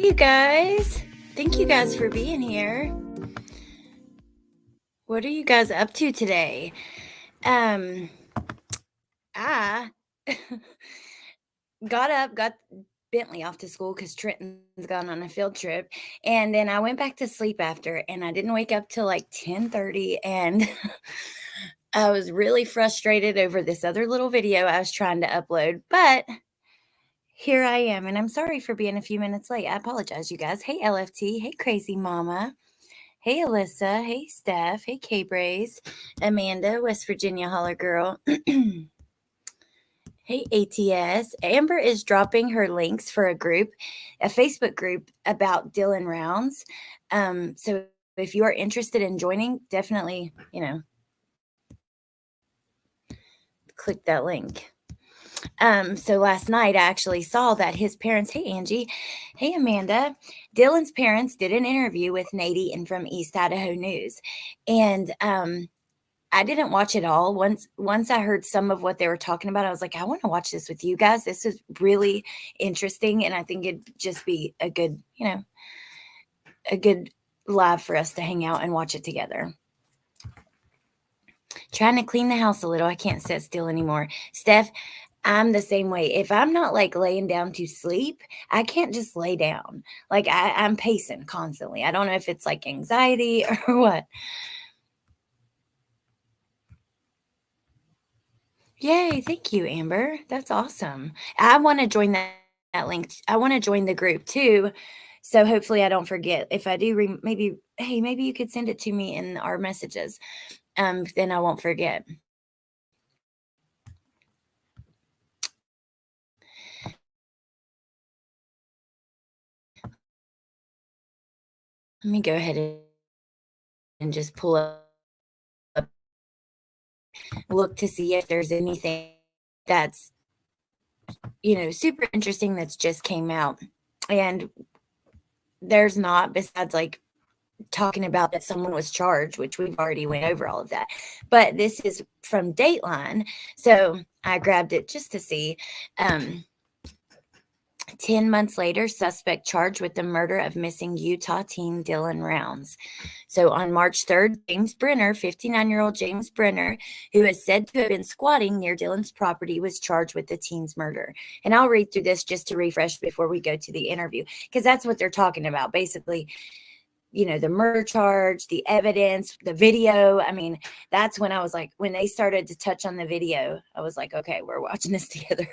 you guys. Thank you guys for being here. What are you guys up to today? I got Bentley off to school because Trenton's gone on a field trip. And then I went back to sleep after, and I didn't wake up till like 10:30. And I was really frustrated over this other little video I was trying to upload. But here I am, and I'm sorry for being a few minutes late. I apologize, you guys. Hey, LFT. Hey, Crazy Mama. Hey, Alyssa. Hey, Steph. Hey, K-Braze. Amanda, West Virginia Holler Girl. Hey, ATS. Amber is dropping her links for a Facebook group about Dylan Rounds. So if you are interested in joining, definitely, click that link. So last night I actually saw that his parents, hey Angie, hey Amanda, Dylan's parents did an interview with Nady and from East Idaho News. And I didn't watch it all. Once I heard some of what they were talking about, I was like, I want to watch this with you guys. This is really interesting. And I think it'd just be a good live for us to hang out and watch it together. Trying to clean the house a little. I can't sit still anymore. Steph, I'm the same way. If I'm not like laying down to sleep, I can't just lay down. Like I'm pacing constantly. I don't know if it's like anxiety or what. Yay. Thank you, Amber. That's awesome. I want to join that link. I want to join the group too. So hopefully I don't forget. If I do, maybe you could send it to me in our messages. Then I won't forget. Let me go ahead and just pull up, look to see if there's anything that's, super interesting that's just came out. And there's not, besides like talking about that someone was charged, which we've already went over all of that. But this is from Dateline. So I grabbed it just to see. 10 months later, suspect charged with the murder of missing Utah teen Dylan Rounds. So on March 3rd, James Brenner, 59-year-old James Brenner, who is said to have been squatting near Dylan's property, was charged with the teen's murder. And I'll read through this just to refresh before we go to the interview, because that's what they're talking about. Basically, the murder charge, the evidence, the video. I mean, that's when I was like, when they started to touch on the video, I was like, okay, we're watching this together.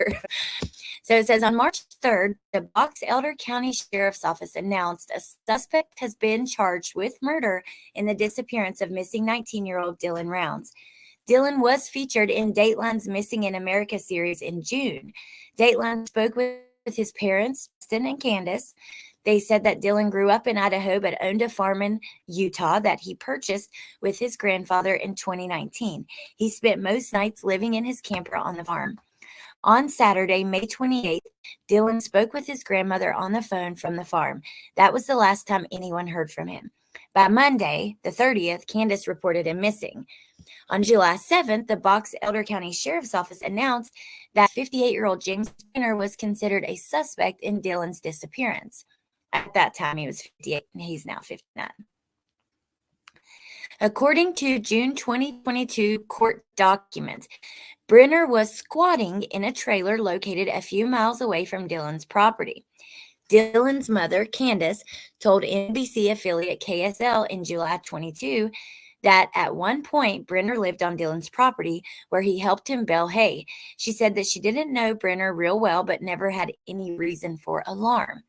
So it says on March 3rd, the Box Elder County Sheriff's Office announced a suspect has been charged with murder in the disappearance of missing 19-year-old Dylan Rounds. Dylan was featured in Dateline's Missing in America series in June. Dateline spoke with his parents, Justin and Candace. They said that Dylan grew up in Idaho but owned a farm in Utah that he purchased with his grandfather in 2019. He spent most nights living in his camper on the farm. On Saturday, May 28th, Dylan spoke with his grandmother on the phone from the farm. That was the last time anyone heard from him. By Monday, the 30th, Candace reported him missing. On July 7th, the Box Elder County Sheriff's Office announced that 58-year-old James Brenner was considered a suspect in Dylan's disappearance. At that time, he was 58, and he's now 59. According to June 2022 court documents, Brenner was squatting in a trailer located a few miles away from Dylan's property. Dylan's mother, Candace, told NBC affiliate KSL in July 22 that at one point Brenner lived on Dylan's property where he helped him bale hay. She said that she didn't know Brenner real well but never had any reason for alarm.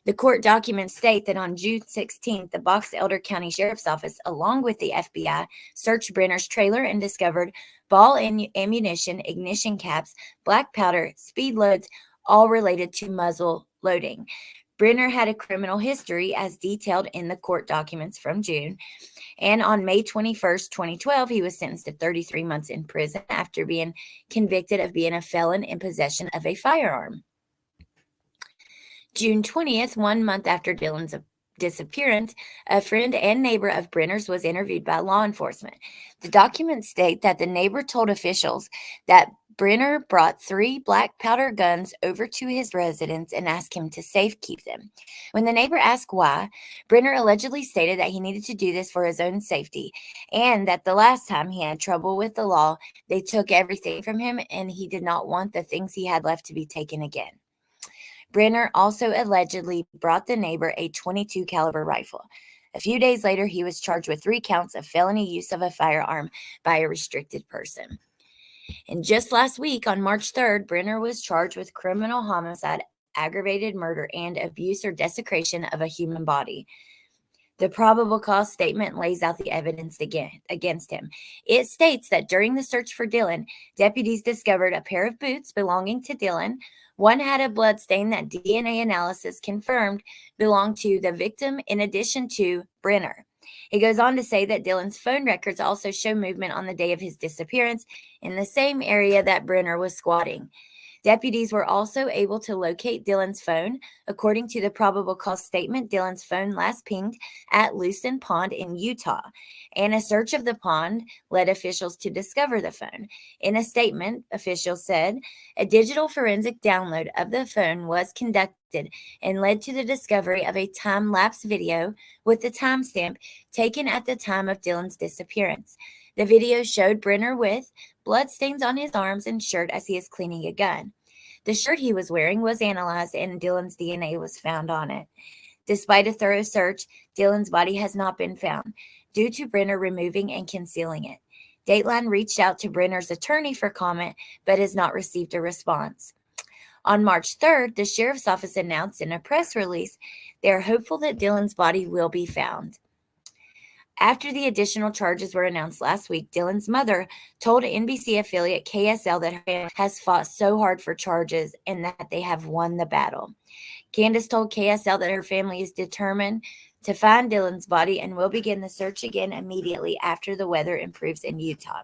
The court documents state that on June 16th, the Box Elder County Sheriff's Office, along with the FBI, searched Brenner's trailer and discovered ball and ammunition, ignition caps, black powder, speed loads, all related to muzzle loading. Brenner had a criminal history as detailed in the court documents from June. And on May 21st, 2012, he was sentenced to 33 months in prison after being convicted of being a felon in possession of a firearm. June 20th, 1 month after Dylan's disappearance, a friend and neighbor of Brenner's was interviewed by law enforcement. The documents state that the neighbor told officials that Brenner brought 3 black powder guns over to his residence and asked him to safekeep them. When the neighbor asked why, Brenner allegedly stated that he needed to do this for his own safety and that the last time he had trouble with the law, they took everything from him and he did not want the things he had left to be taken again. Brenner also allegedly brought the neighbor a .22 caliber rifle. A few days later, he was charged with 3 counts of felony use of a firearm by a restricted person. And just last week, on March 3rd, Brenner was charged with criminal homicide, aggravated murder, and abuse or desecration of a human body. The probable cause statement lays out the evidence against him. It states that during the search for Dylan, deputies discovered a pair of boots belonging to Dylan. One had a blood stain that DNA analysis confirmed belonged to the victim in addition to Brenner. It goes on to say that Dylan's phone records also show movement on the day of his disappearance in the same area that Brenner was squatting. Deputies were also able to locate Dylan's phone. According to the probable cause statement, Dylan's phone last pinged at Lucin Pond in Utah, and a search of the pond led officials to discover the phone. In a statement, officials said a digital forensic download of the phone was conducted and led to the discovery of a time-lapse video with the timestamp taken at the time of Dylan's disappearance. The video showed Brenner with bloodstains on his arms and shirt as he is cleaning a gun. The shirt he was wearing was analyzed and Dylan's DNA was found on it. Despite a thorough search, Dylan's body has not been found due to Brenner removing and concealing it. Dateline reached out to Brenner's attorney for comment, but has not received a response. On March 3rd, the sheriff's office announced in a press release they are hopeful that Dylan's body will be found. After the additional charges were announced last week, Dylan's mother told NBC affiliate KSL that her family has fought so hard for charges and that they have won the battle. Candace told KSL that her family is determined to find Dylan's body and will begin the search again immediately after the weather improves in Utah.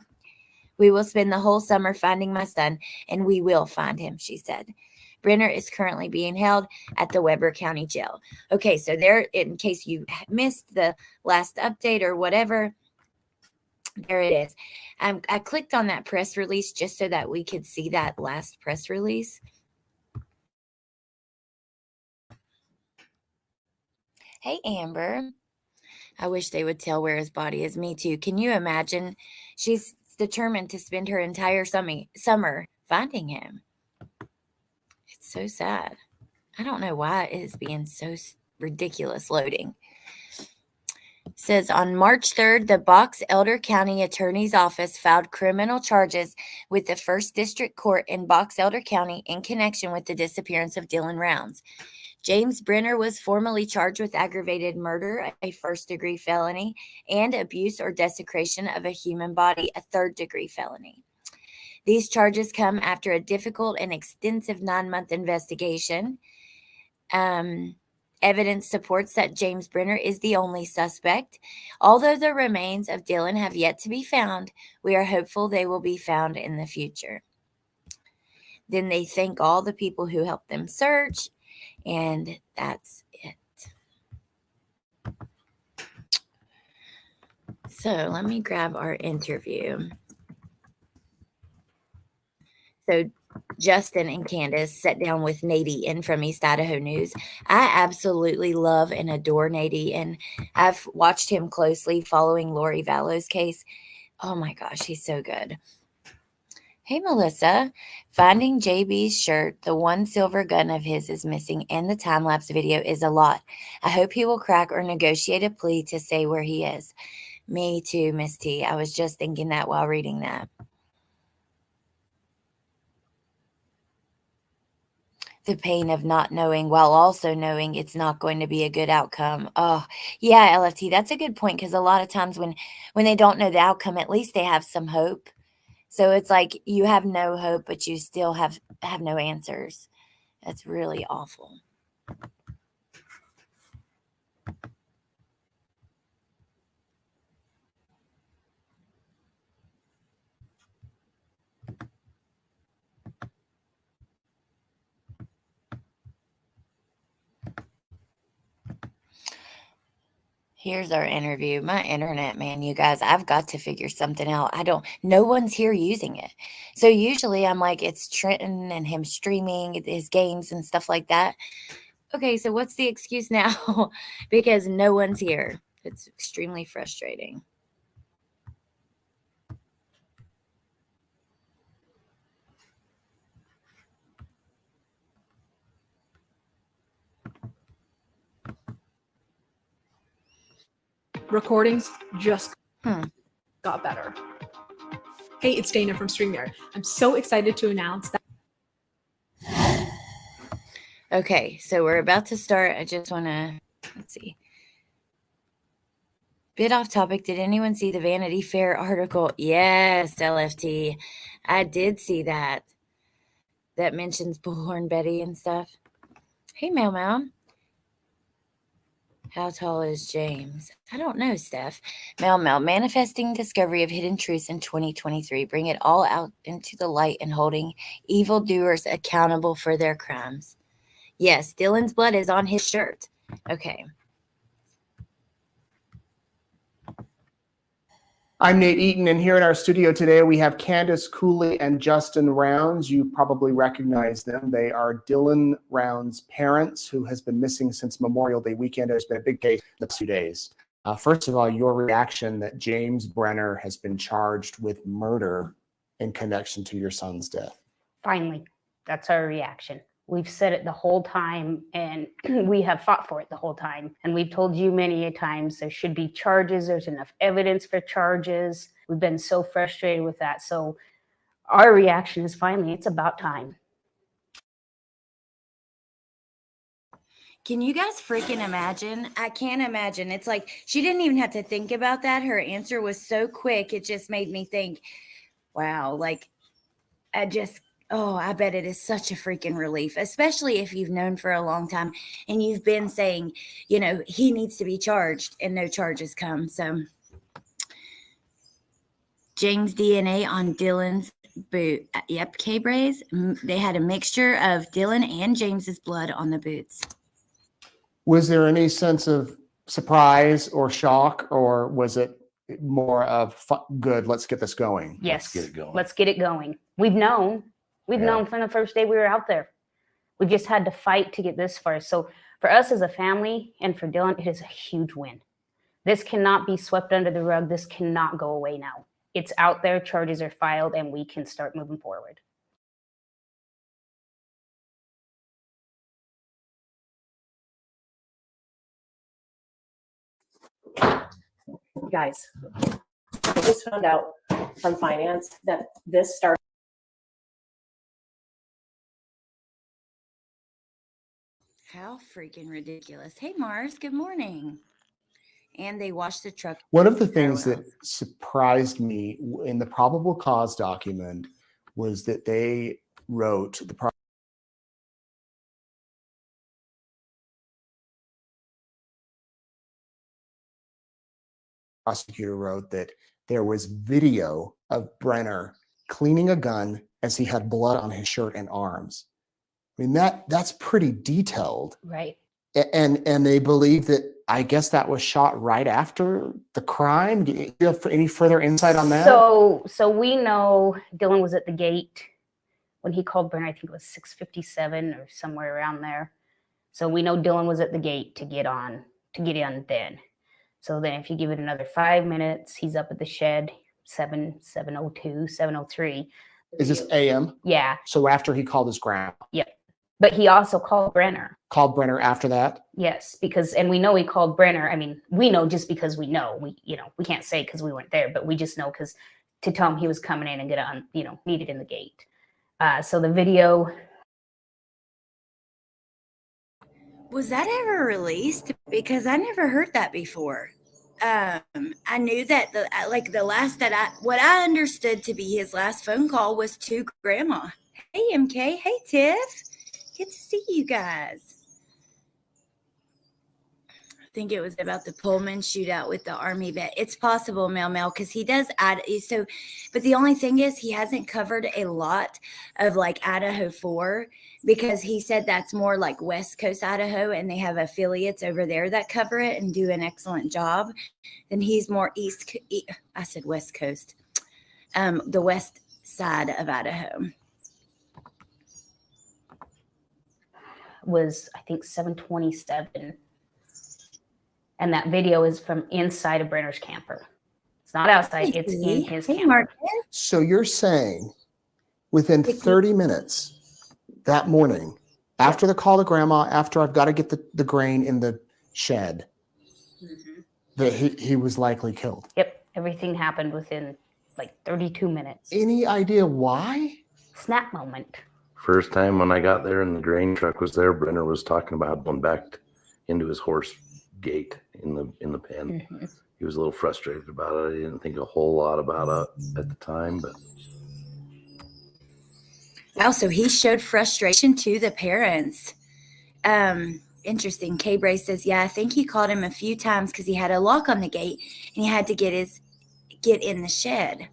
We will spend the whole summer finding my son, and we will find him, she said. Brenner is currently being held at the Weber County Jail. Okay, so there, in case you missed the last update or whatever, there it is. I clicked on that press release just so that we could see that last press release. Hey, Amber. I wish they would tell where his body is. Me too. Can you imagine? She's determined to spend her entire summer finding him. It's so sad. I don't know why it is being so ridiculous loading. It says on March 3rd, the Box Elder County Attorney's Office filed criminal charges with the First District Court in Box Elder County in connection with the disappearance of Dylan Rounds. James Brenner was formally charged with aggravated murder, a first-degree felony, and abuse or desecration of a human body, a third-degree felony. These charges come after a difficult and extensive 9-month investigation. Evidence supports that James Brenner is the only suspect. Although the remains of Dylan have yet to be found, we are hopeful they will be found in the future. Then they thank all the people who helped them search, and that's it. So let me grab our interview. So Justin and Candace sat down with Nadie from East Idaho News. I absolutely love and adore Nadie, and I've watched him closely following Lori Vallow's case. Oh my gosh, he's so good. Hey, Melissa. Finding JB's shirt, the one silver gun of his is missing, and the time-lapse video is a lot. I hope he will crack or negotiate a plea to say where he is. Me too, Miss T. I was just thinking that while reading that. The pain of not knowing while also knowing it's not going to be a good outcome. Oh, yeah, LFT, that's a good point, because a lot of times when they don't know the outcome, at least they have some hope. So it's like you have no hope, but you still have no answers. That's really awful. Here's our interview. My internet, man, you guys, I've got to figure something out. No one's here using it. So usually I'm like, it's Trenton and him streaming his games and stuff like that. Okay, so what's the excuse now? Because no one's here. It's extremely frustrating. Recordings just Hmm. got better. Hey, it's Dana from StreamYard. I'm so excited to announce that. Okay, so we're about to start. I just want to, let's see. Bit off topic. Did anyone see the Vanity Fair article? Yes, LFT. I did see that. That mentions Bullhorn Betty and stuff. Hey, Meow Meow. How tall is James? I don't know, Steph. Meow Meow. Manifesting discovery of hidden truths in 2023. Bring it all out into the light and holding evildoers accountable for their crimes. Yes, Dylan's blood is on his shirt. Okay. I'm Nate Eaton, and here in our studio today we have Candace Cooley and Justin Rounds. You probably recognize them. They are Dylan Rounds' parents, who has been missing since Memorial Day weekend. There's been a big case the past 2 days. First of all, your reaction that James Brenner has been charged with murder in connection to your son's death. Finally, that's our reaction. We've said it the whole time, and we have fought for it the whole time. And we've told you many a times there should be charges. There's enough evidence for charges. We've been so frustrated with that. So our reaction is finally, it's about time. Can you guys freaking imagine? I can't imagine. It's like she didn't even have to think about that. Her answer was so quick. It just made me think, wow, like I bet it is such a freaking relief, especially if you've known for a long time and you've been saying, he needs to be charged and no charges come. So James DNA on Dylan's boot. Yep, K-Braze. They had a mixture of Dylan and James's blood on the boots. Was there any sense of surprise or shock, or was it more of good, let's get this going? Yes, Let's get it going. Let's get it going. We've known from the first day we were out there. We've just had to fight to get this far. So for us as a family and for Dylan, it is a huge win. This cannot be swept under the rug. This cannot go away now. It's out there, charges are filed, and we can start moving forward. Guys, I just found out from finance that this started. How freaking ridiculous. Hey, Mars, good morning. And they washed the truck. One of the things that surprised me in the probable cause document was that they wrote, the prosecutor wrote that there was video of Brenner cleaning a gun as he had blood on his shirt and arms. I mean, that's pretty detailed. Right. And they believe that, I guess that was shot right after the crime. Do you have any further insight on that? So we know Dylan was at the gate when he called Brenner. I think it was 6:57 or somewhere around there. So we know Dylan was at the gate to get in then. So then if you give it another 5 minutes, he's up at the shed, 7:02, 7:03. Is this AM? Yeah. So after he called his grandma. Yep. But he also called Brenner. Called Brenner after that? Yes, and we know he called Brenner. I mean, we know just because we know. We can't say because we weren't there, but we just know because to tell him he was coming in and get needed in the gate. So the video. Was that ever released? Because I never heard that before. I knew that what I understood to be his last phone call was to Grandma. Hey, MK. Hey, Tiff. Good to see you guys. think it was about the Pullman shootout with the Army vet. It's possible, Mel, because he does add so, but the only thing is he hasn't covered a lot of like Idaho 4 because he said that's more like West Coast Idaho and they have affiliates over there that cover it and do an excellent job. Then he's more I said West Coast, the west side of Idaho. Was I think 727. And that video is from inside of Brenner's camper. It's not outside, it's in his camper. So you're saying within 30 minutes that morning, after the call to grandma, after I've got to get the grain in the shed, that he was likely killed? Yep, everything happened within like 32 minutes. Any idea why? Snap moment. First time when I got there and the grain truck was there, Brenner was talking about going back into his horse gate in the pen. He was a little frustrated about it. I didn't think a whole lot about it at the time, but wow, so he showed frustration to the parents. Interesting. Kay Bray says, yeah, I think he called him a few times because he had a lock on the gate and he had to get in the shed.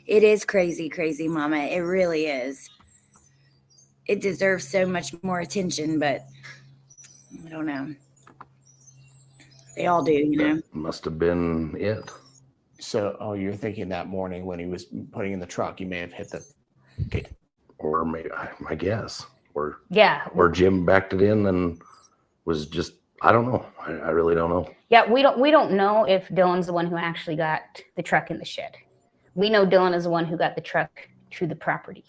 It is crazy, Mama. It really is. It deserves so much more attention, but I don't know. They all do, you know. that must have been it. So, you're thinking that morning when he was putting in the truck, he may have hit the gate. Or maybe, I guess. Or Jim backed it in and was just, I don't know. I really don't know. Yeah, we don't know if Dylan's the one who actually got the truck in the shed. We know Dylan is the one who got the truck to the property.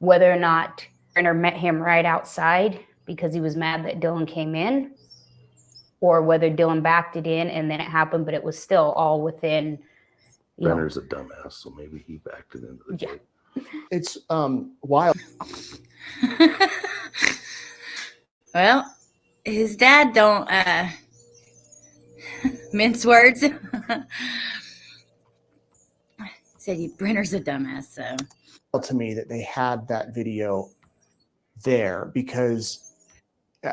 Whether or not Brenner met him right outside because he was mad that Dylan came in, or whether Dylan backed it in and then it happened, but it was still all within. Brenner's a dumbass, so maybe he backed it into the gate. It's wild. Well, his dad don't mince words. Said Brenner's a dumbass, so. To me that they had that video there because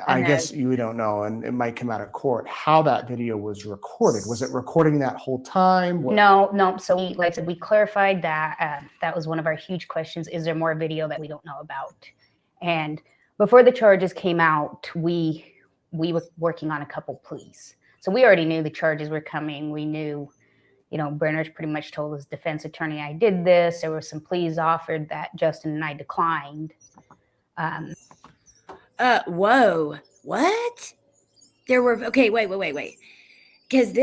I guess you don't know, and it might come out of court, how that video was recorded. Was it recording that whole time? No. So like I said, we clarified that. That was one of our huge questions. Is there more video that we don't know about? And before the charges came out, we were working on a couple pleas. So we already knew the charges were coming. We knew, Brenner's pretty much told his defense attorney, I did this. There were some pleas offered that Justin and I declined. Whoa, what? There were, okay, wait. Because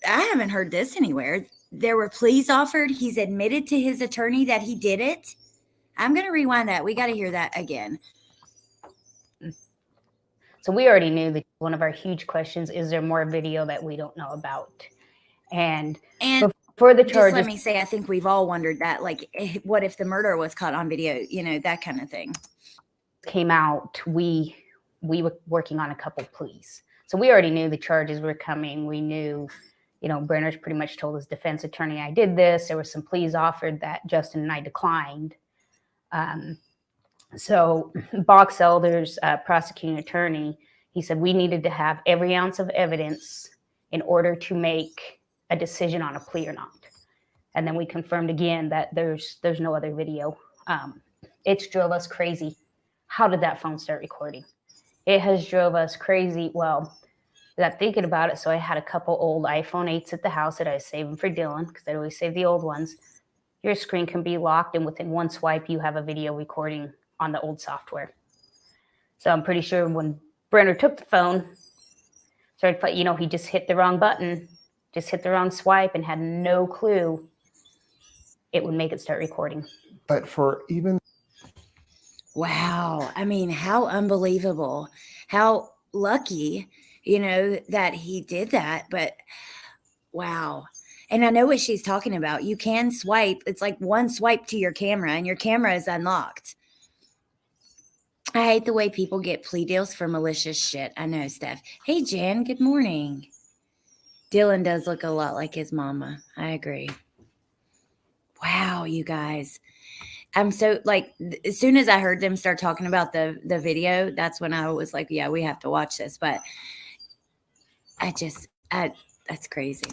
I haven't heard this anywhere. There were pleas offered. He's admitted to his attorney that he did it. I'm going to rewind that. We got to hear that again. So we already knew that one of our huge questions, is there more video that we don't know about? And before the charges, let me say, I think we've all wondered that, like, what if the murder was caught on video, that kind of thing. Came out, we were working on a couple pleas. So we already knew the charges were coming. We knew, Brenner's pretty much told his defense attorney, I did this. There were some pleas offered that Justin and I declined. So Box Elder's prosecuting attorney, he said we needed to have every ounce of evidence in order to make a decision on a plea or not. And then we confirmed again that there's no other video. It's drove us crazy. How did that phone start recording? It has drove us crazy. Well, without thinking about it, so I had a couple old iPhone 8s at the house that I was saving for Dylan because I always save the old ones. Your screen can be locked, and within one swipe, you have a video recording on the old software. So I'm pretty sure when Brenner took the phone, he just hit the wrong button, just hit the wrong swipe, and had no clue it would make it start recording. But for even... Wow. I mean, how unbelievable. How lucky, that he did that. But wow. And I know what she's talking about. You can swipe. It's like one swipe to your camera and your camera is unlocked. I hate the way people get plea deals for malicious shit. I know, Steph. Hey, Jan, good morning. Dylan does look a lot like his mama. I agree. Wow, you guys. I'm so, as soon as I heard them start talking about the video, that's when I was like, yeah, we have to watch this. But that's crazy.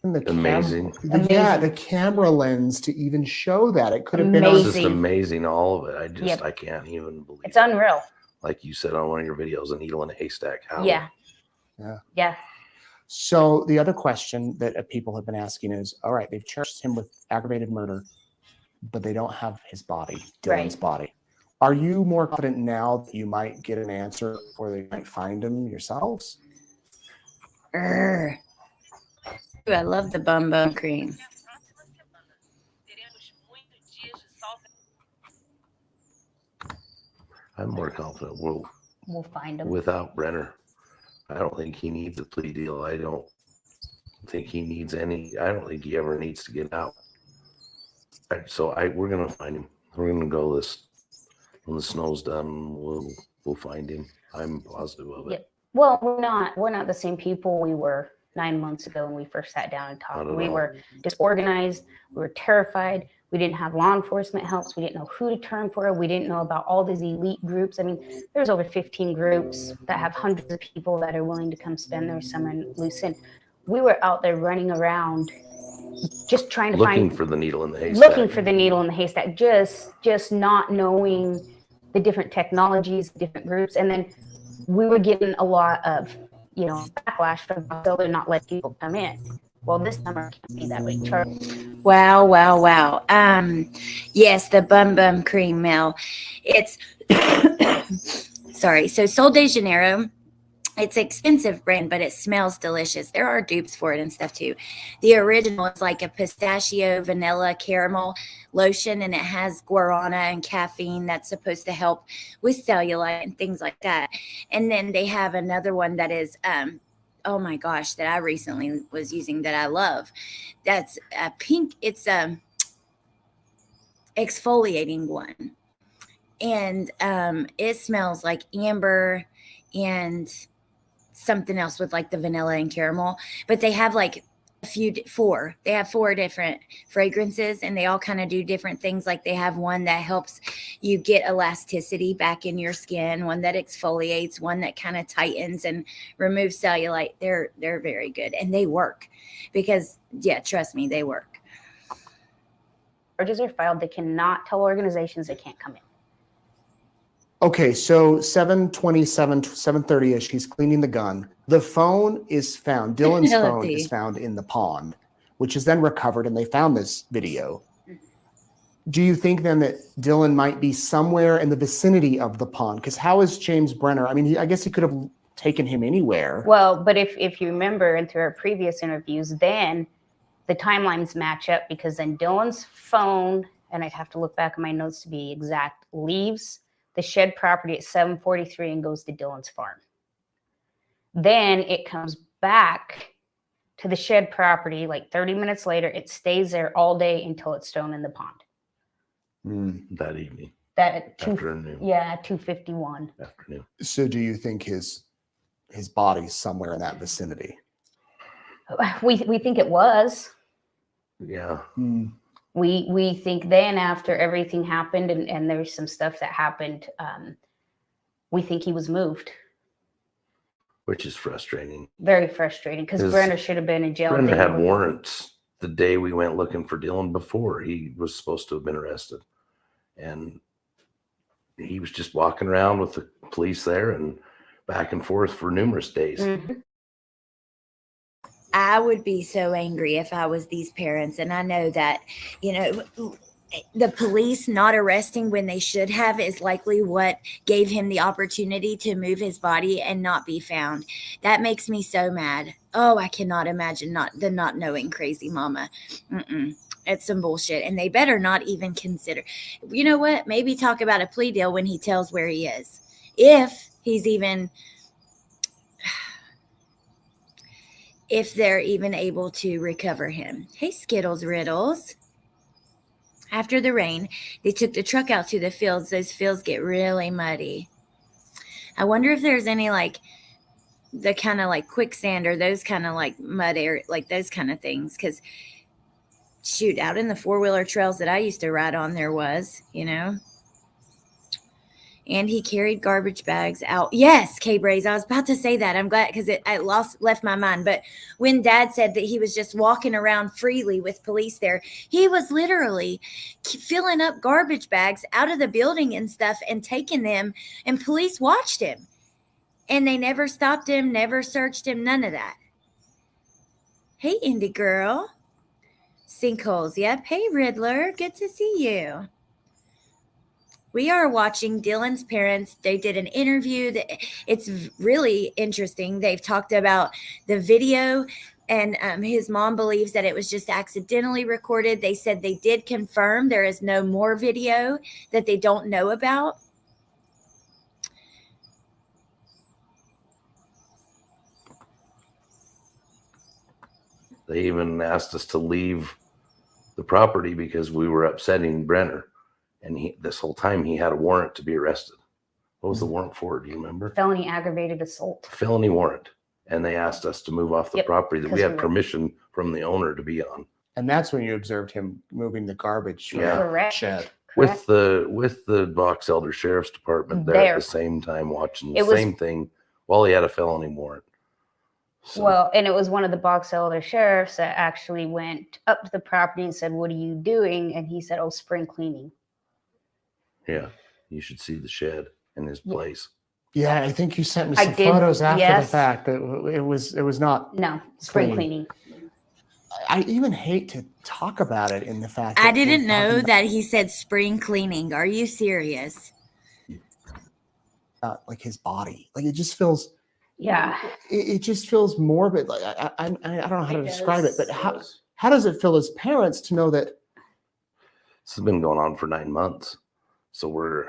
And the Amazing. Yeah, the camera lens to even show that. It could have been It's on just Amazing. amazing, all of it. Yep. I can't even believe It's it. unreal. Like you said on one of your videos, a needle in a haystack. How? Yeah. Yeah. Yeah. So the other question that people have been asking is, all right, they've charged him with aggravated murder, but they don't have his body, Dylan's Right. body. Are you more confident now that you might get an answer or they might find him yourselves? Urgh. Ooh, I love the bum cream. I'm more confident We'll find him. without Brenner. I don't think he needs a plea deal. I don't think he needs any. I don't think he ever needs to get out. We're gonna find him. We're gonna go this when the snow's done. We'll find him. I'm positive of it. Yep. Well, we're not the same people we were 9 months ago when we first sat down and Not talked. at We all. were disorganized. We were terrified. We didn't have law enforcement helps. We didn't know who to turn for. We didn't know about all these elite groups. I mean, there's over 15 groups that have hundreds of people that are willing to come spend their summer in loose end. We were out there running around just trying to Looking find for the needle in the haystack. looking for the needle in the haystack, just not knowing the different technologies, different groups. And then we were getting a lot of, backlash from so they're not letting people come in. Well, this summer can't be that way. Wow. Yes, the bum cream, Mel. It's sorry. So Sol de Janeiro, it's an expensive brand, but it smells delicious. There are dupes for it and stuff too. The original is like a pistachio, vanilla, caramel lotion, and it has guarana and caffeine that's supposed to help with cellulite and things like that. And then they have another one that is, oh my gosh, that I recently was using that I love. That's a pink. It's a exfoliating one, and it smells like amber and something else with like the vanilla and caramel, but they have like they have four different fragrances and they all kind of do different things. Like they have one that helps you get elasticity back in your skin, one that exfoliates, one that kind of tightens and removes cellulite. They're very good and they work because trust me, they work. Charges are filed. They cannot tell organizations they can't come in. Okay, so 7:27, 7:30ish, he's cleaning the gun. The phone is found. Dylan's phone is found in the pond, which is then recovered, and they found this video. Do you think then that Dylan might be somewhere in the vicinity of the pond? Because how is James Brenner? I mean, I guess he could have taken him anywhere. Well, but if you remember, and through our previous interviews, then the timelines match up because then Dylan's phone, and I'd have to look back at my notes to be exact, leaves the shed property at 7:43 and goes to Dylan's farm. Then it comes back to the shed property like 30 minutes later. It stays there all day until it's thrown in the pond. That evening. That at Afternoon. 2:51. Afternoon. So do you think his body's somewhere in that vicinity? We think it was. Yeah. We think then after everything happened and there's some stuff that happened, we think he was moved. Which is frustrating. Very frustrating because Brenner should have been in jail. Brenner had warrants the day we went looking for Dylan before he was supposed to have been arrested. And he was just walking around with the police there and back and forth for numerous days. Mm-hmm. I would be so angry if I was these parents. And I know that, the police not arresting when they should have is likely what gave him the opportunity to move his body and not be found. That makes me so mad. Oh, I cannot imagine not knowing crazy mama. It's some bullshit. And they better not even consider. You know what? Maybe talk about a plea deal when he tells where he is. If he's even... if they're even able to recover him. Hey, Skittles Riddles. After the rain, they took the truck out to the fields. Those fields get really muddy. I wonder if there's any the kind of quicksand or those kind of mud area, those kind of things. Because shoot, out in the 4-wheeler trails that I used to ride on, there was, And he carried garbage bags out. Yes, K-Braze. I was about to say that. I'm glad because it left my mind. But when Dad said that he was just walking around freely with police there, he was literally filling up garbage bags out of the building and stuff and taking them. And police watched him. And they never stopped him, never searched him, none of that. Hey, Indy girl. Sinkholes. Yep. Hey, Riddler. Good to see you. We are watching Dylan's parents. They did an interview. It's really interesting. They've talked about the video, and his mom believes that it was just accidentally recorded. They said they did confirm there is no more video that they don't know about. They even asked us to leave the property because we were upsetting Brenner. And this whole time he had a warrant to be arrested. What was the warrant for? Do you remember? Felony aggravated assault. Felony warrant. And they asked us to move off the Yep, property that we because had permission from the owner to be on. And that's when you observed him moving the garbage from Yeah. the Correct. shed. With the Box Elder Sheriff's Department there at There. the same time watching the It was- same thing while he had a felony warrant. So, Well, and it was one of the Box Elder sheriffs that actually went up to the property and said, "What are you doing?" And he said, "Oh, spring cleaning." yeah, you should see the shed in his place. Yeah, I think you sent me I some did, photos after the yes. fact that it was not. No, spring Clean. cleaning. I even hate to talk about it in the fact that I they're didn't know talking that he said spring cleaning. Are you serious? about, like, his body. Like, it just feels. Yeah. It just feels morbid. Like I don't know how to describe it, but how This does it feel as parents to know that? has been going on for 9 months. So I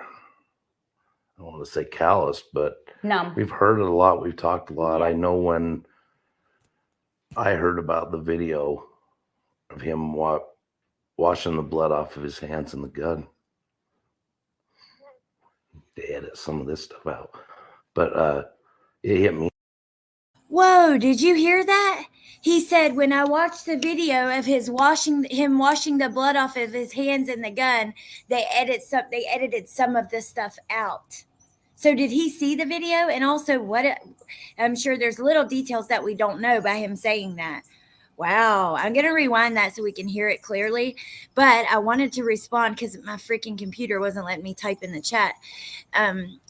don't want to say callous, but No. we've heard it a lot. We've talked a lot. I know when I heard about the video of him washing the blood off of his hands and the gun. They edit some of this stuff out. But it hit me. Whoa, did you hear that? He said when I watched the video of him washing the blood off of his hands and the gun, they edited some of this stuff out. So did he see the video? And also I'm sure there's little details that we don't know by him saying that. Wow, I'm going to rewind that so we can hear it clearly. But I wanted to respond because my freaking computer wasn't letting me type in the chat.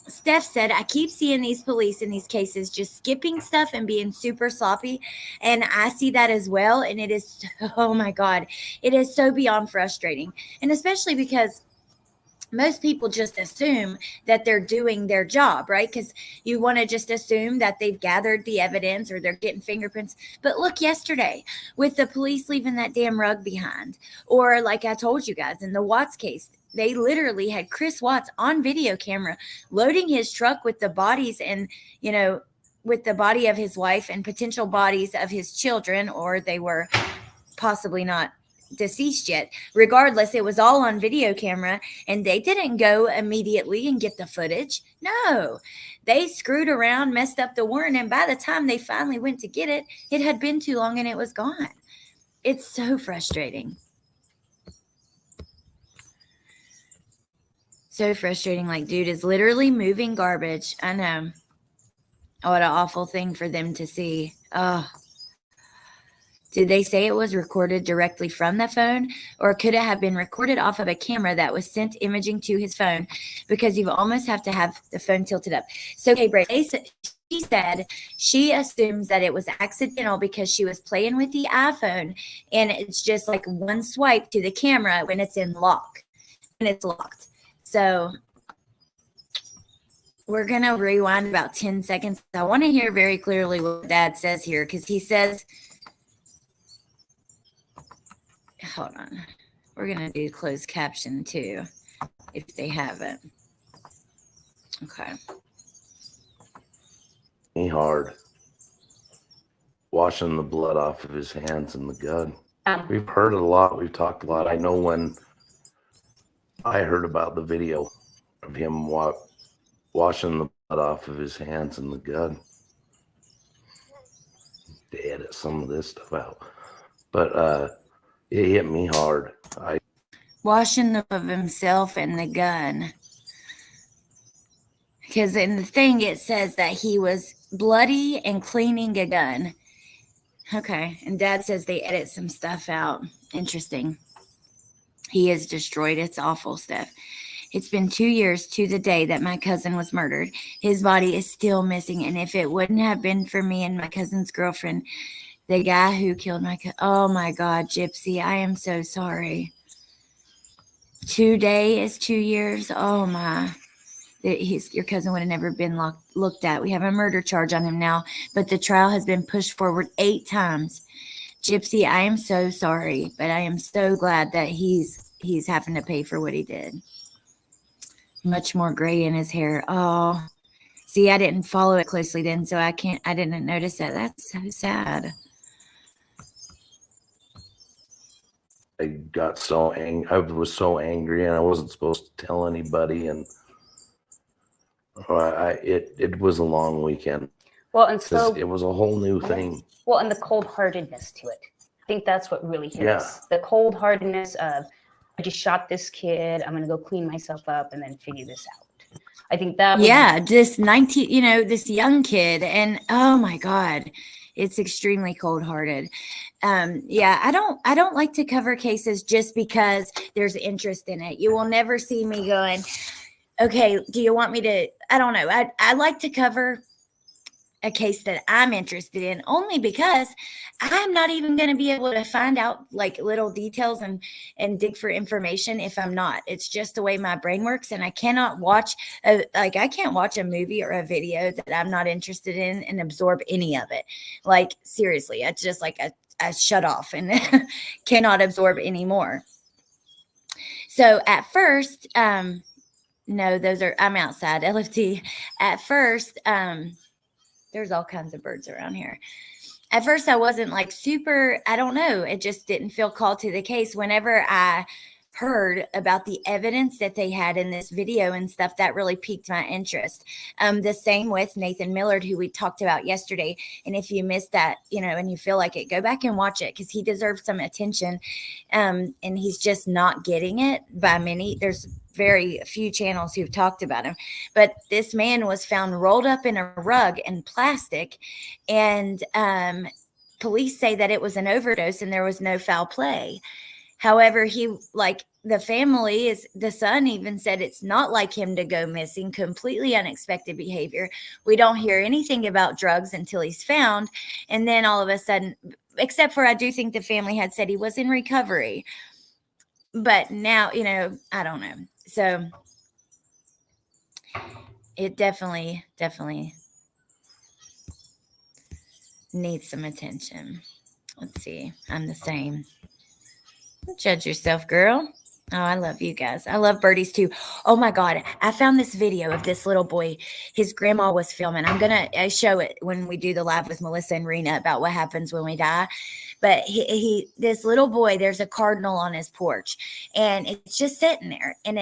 Steph said, I keep seeing these police in these cases just skipping stuff and being super sloppy. And I see that as well. And it is, oh my God, it is so beyond frustrating. And especially because most people just assume that they're doing their job, right? Because you want to just assume that they've gathered the evidence or they're getting fingerprints. But look, yesterday with the police leaving that damn rug behind, or like I told you guys in the Watts case, they literally had Chris Watts on video camera loading his truck with the bodies and, with the body of his wife and potential bodies of his children, or they were possibly not deceased yet. Regardless, it was all on video camera, and they didn't go immediately and get the footage. No, they screwed around, messed up the warrant, and by the time they finally went to get it, it had been too long and it was gone. It's so frustrating. So frustrating. Like, dude is literally moving garbage. I know. What an awful thing for them to see. Oh. Did they say it was recorded directly from the phone, or could it have been recorded off of a camera that was sent imaging to his phone? Because you almost have to have the phone tilted up. So, okay, she said she assumes that it was accidental because she was playing with the iPhone, and it's just like one swipe to the camera when it's in lock, and it's locked. So we're going to rewind about 10 seconds. I want to hear very clearly what Dad says here, because he says, hold on. We're going to do closed caption too, if they have it. Okay. Me hard. Washing the blood off of his hands and the gun. We've heard it a lot. We've talked a lot. I know when I heard about the video of him washing the blood off of his hands and the gun. They edit some of this stuff out. But it hit me hard. Washing of himself and the gun. Because in the thing, it says that he was bloody and cleaning a gun. Okay. And Dad says they edit some stuff out. Interesting. He is destroyed. It's awful stuff. It's been 2 years to the day that my cousin was murdered. His body is still missing. And if it wouldn't have been for me and my cousin's girlfriend, the guy who killed my cousin. Oh my God, Gypsy, I am so sorry. Today is 2 years. Oh my. Your cousin would have never been looked at. We have a murder charge on him now, but the trial has been pushed forward 8 times. Gypsy, I am so sorry, but I am so glad that he's having to pay for what he did. Much more gray in his hair. Oh, see, I didn't follow it closely then, so I didn't notice that. That's so sad. I got so angry. I was so angry, and I wasn't supposed to tell anybody. And it was a long weekend. Well, and so it was a whole new thing. Well, and the cold-heartedness to it. I think that's what really hits. Yeah. The cold-heartedness of, I just shot this kid. I'm going to go clean myself up and then figure this out. I think that was, yeah, this this young kid, and oh my God, it's extremely cold-hearted. Yeah, I don't like to cover cases just because there's interest in it. You will never see me going, okay, do you want me to, I don't know. I like to cover a case that I'm interested in only because I'm not even going to be able to find out like little details and dig for information if I'm not. It's just the way my brain works, and I cannot watch I can't watch a movie or a video that I'm not interested in and absorb any of it. Like seriously, it's just like I shut off and cannot absorb anymore. So at first, no, I'm outside LFT. At first, there's all kinds of birds around here. At first, I wasn't like super, I don't know. It just didn't feel called to the case. Whenever I heard about the evidence that they had in this video and stuff, that really piqued my interest. The same with Nathan Millard, who we talked about yesterday. And if you missed that, and you feel like it, go back and watch it because he deserves some attention. And he's just not getting it by many. There's very few channels who've talked about him, but this man was found rolled up in a rug and plastic, and police say that it was an overdose and there was no foul play. However, the son even said it's not like him to go missing, completely unexpected behavior. We don't hear anything about drugs until he's found. And then all of a sudden, except for I do think the family had said he was in recovery, but now, I don't know. So it definitely needs some attention. Let's see. I'm the same. Don't judge yourself, girl. Oh, I love you guys. I love birdies too. Oh my God. I found this video of this little boy. His grandma was filming. I'm going to show it when we do the live with Melissa and Rena about what happens when we die. But this little boy, there's a cardinal on his porch and it's just sitting there, and